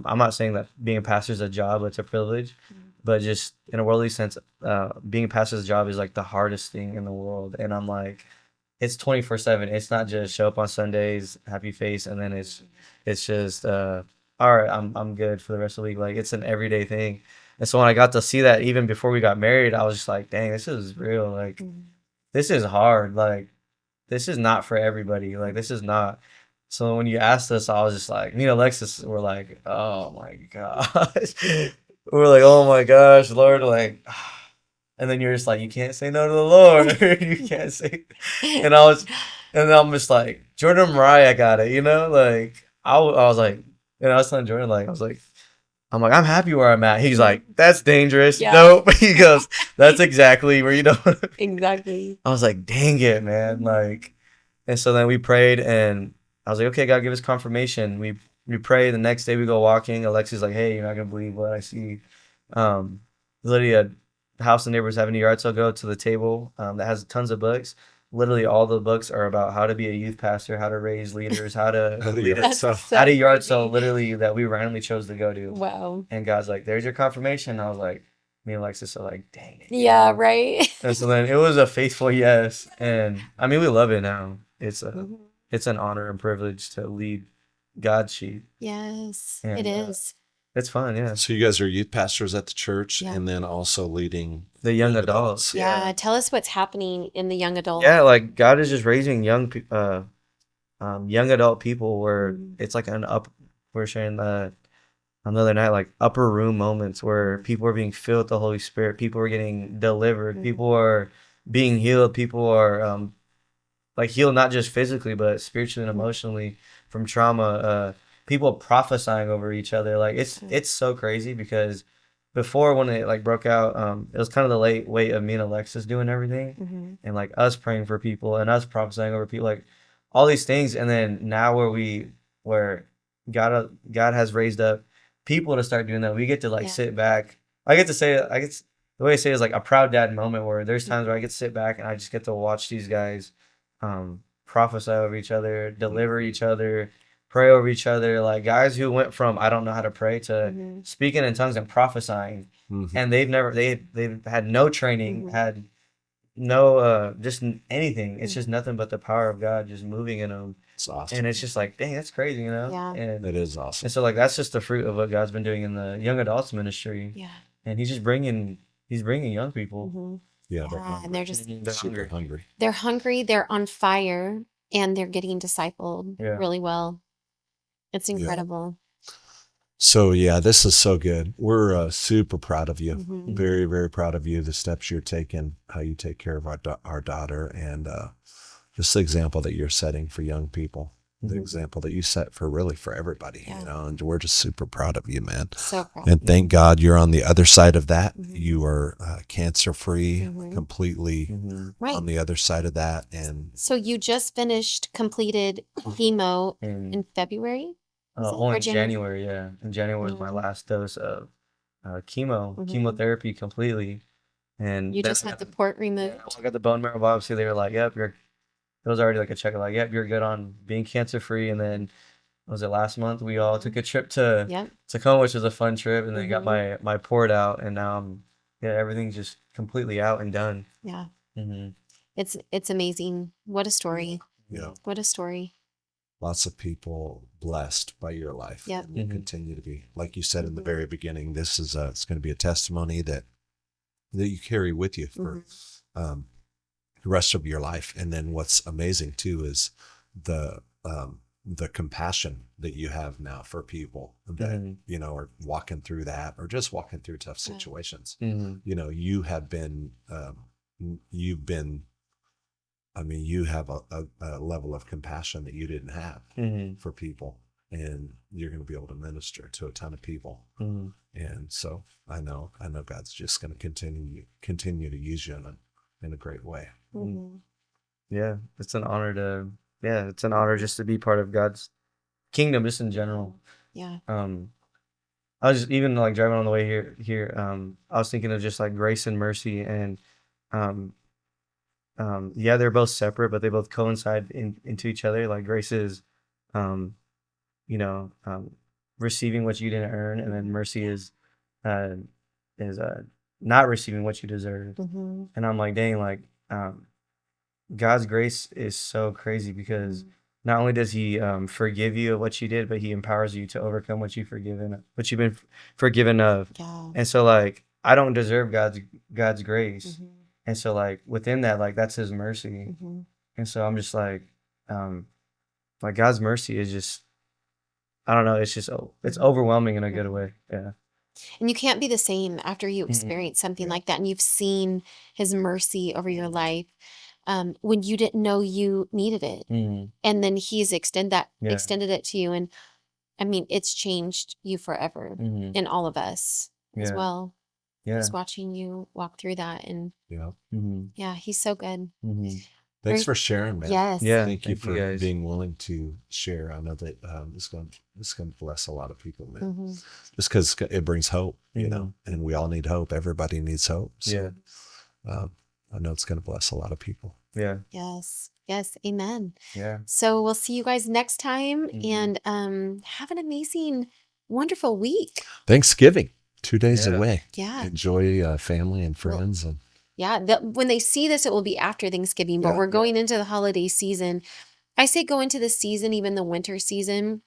I'm not saying that being a pastor is a job, it's a privilege, but just in a worldly sense, being a pastor's job is like the hardest thing in the world. And I'm like, it's 24/7. It's not just show up on Sundays, happy face, and then it's just all right, I'm good for the rest of the week. Like it's an everyday thing. And so when I got to see that even before we got married, I was just like, dang, this is real. Like Mhm. this is hard. Like this is not for everybody. Like this is not. So when you asked us, I was just like, me and Alexis were like, oh my gosh. We're like, oh my gosh, Lord, like, and then you're just like, you can't say no to the Lord. You can't say, and then I'm just like, Jordan Mariah got it, like, I was like, and I was telling Jordan, like, I'm like, I'm happy where I'm at. He's like, that's dangerous. Yeah. Nope. He goes, that's exactly where you don't. Exactly. I was like, dang it, man. Like, and so then we prayed, and I was like, okay, God, give us confirmation. We pray. The next day we go walking. Alexi's like, hey, you're not gonna believe what I see. Um, literally a house the neighbors having a yard sale. Go to the table that has tons of books. Literally all the books are about how to be a youth pastor, how to raise leaders, how to How do lead you- a, so- at a yard sale, literally that we randomly chose to go to. Wow. And God's like, there's your confirmation. I was like, me and Alexis are like, dang it. Yeah, right. And so then it was a faithful yes. And I mean, we love it now. Mhm. It's an honor and privilege to lead God's sheep. Yes, it And is. it's fun, yeah. So you guys are youth pastors at the church, Yeah. and then also leading The young adults. Yeah. Tell us what's happening in the young adult. Yeah, like God is just raising young adult people where Mhm. it's like we're sharing another night, like upper room moments where people are being filled with the Holy Spirit, people are getting delivered, Mhm. people are being healed, people are like healed not just physically but spiritually and Mhm. emotionally from trauma. People prophesying over each other. Like it's Mhm. it's so crazy because before when it like broke out, it was kind of the late weight of me and Alexis doing everything, Mhm. and like us praying for people and us prophesying over people, like all these things. And then now where God has raised up people to start doing that, we get to like Yeah. sit back. I get to say, the way I say it is like a proud dad moment where there's times where I get to sit back and I just get to watch these guys prophesy over each other, deliver each other, pray over each other. Like guys who went from I don't know how to pray to Mhm. speaking in tongues and prophesying, Mhm. and they've had no training, Mhm. had no just anything. It's just nothing but the power of God just moving in them, It's awesome. and it's just like, dang, that's crazy, you know. Yeah. It is awesome. And so like that's just the fruit of what God's been doing in the young adults ministry, Yeah. and he's bringing young people. Mhm. Yeah, they're Yeah, hungry. and they're just They're super hungry. hungry. they're hungry, they're on fire, and they're getting discipled Yeah. really well. It's Yeah. incredible. So yeah, this is so good. We're super proud of you. Mhm. Very, very proud of you. The steps you're taking, how you take care of our daughter, and just the example that you're setting for young people. The Mhm. example that you set for everybody. Yeah. You know, and we're just super proud of you, man. So proud. And thank God you're on the other side of that. Mhm. You are cancer free, Mhm. completely Right. on the other side of that. And So you just completed chemo And in February? Was it? oh, Or in January? January, yeah. In January was my Mhm. last dose of Mhm. chemotherapy completely. And You then just had the port removed? when I got the bone marrow biopsy, they were like, yep, it was already like a check, like, yep, you're good on being cancer free. And then was it last month? We all took a trip to Yep. Tacoma, which was a fun trip, and then got Mhm. my port out, and now everything's just completely out and done. Yeah. Mm-hmm. It's amazing. What a story. yeah, What a story. lots of people blessed by your life. Yep. And will Mhm. continue to be. Like you said in the Mhm. very beginning, this is it's going to be a testimony that you carry with you for Mhm. the rest of your life. And then what's amazing too is the compassion that you have now for people that Mhm. are walking through that or just walking through tough Yeah. situations. Mm-hmm. You have been you've been you have a level of compassion that you didn't have Mm-hmm. for people, and you're going to be able to minister to a ton of people. Mm-hmm. And so I know God's just going to continue to use you in a great way. Mhm. Yeah, it's an honor just to be part of God's kingdom, just in general. Yeah. I was just, even like driving on the way here, I was thinking of just like grace and mercy, and um, yeah, they're both separate, but they both coincide into each other. Like grace is, um, you know, receiving what you didn't earn, and then mercy uh, is not receiving what you deserve. Mhm. And I'm like, dang, like God's grace is so crazy because not only does He forgive you of what you did, but He empowers you to overcome what you've been forgiven of. Yeah. And so, like, I don't deserve God's grace, Mhm. and so like within that, like that's His mercy. Mhm. And so I'm just like God's mercy is just, I don't know, it's overwhelming in a good way. Yeah. And you can't be the same after you Mhm. experience something Yeah. like that and you've seen his mercy over your life when you didn't know you needed it. Mhm. And then he's Yeah. extended it to you. And I mean, it's changed you forever Mhm. and all of us as Yeah. well. Yeah. Just watching you walk through that. And Yeah. Mhm. yeah, he's so good. Mhm. Thanks Very- for sharing, man. Yes. Yeah. Thank you for guys. being willing to share. I know that it's going to bless a lot of people, man. Mhm. Just because it brings hope, Mhm. and we all need hope. Everybody needs hope. So, Yeah. I know it's going to bless a lot of people. Yeah. Yes. Yes. Amen. Yeah. So we'll see you guys next time Mhm. and have an amazing, wonderful week. Thanksgiving, 2 days Yeah. away. Yeah. Enjoy family and Well, friends. And Yeah, when they see this, it will be after Thanksgiving, but Yeah. we're going into the holiday season. I say go into the season, even the winter season,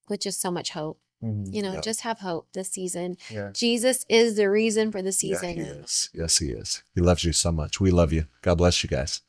with just so much hope. Mhm. You know, Yeah. just have hope this season. Yeah. Jesus is the reason for the yeah, season. he is. Yes, he is. He loves you so much. We love you. God bless you guys.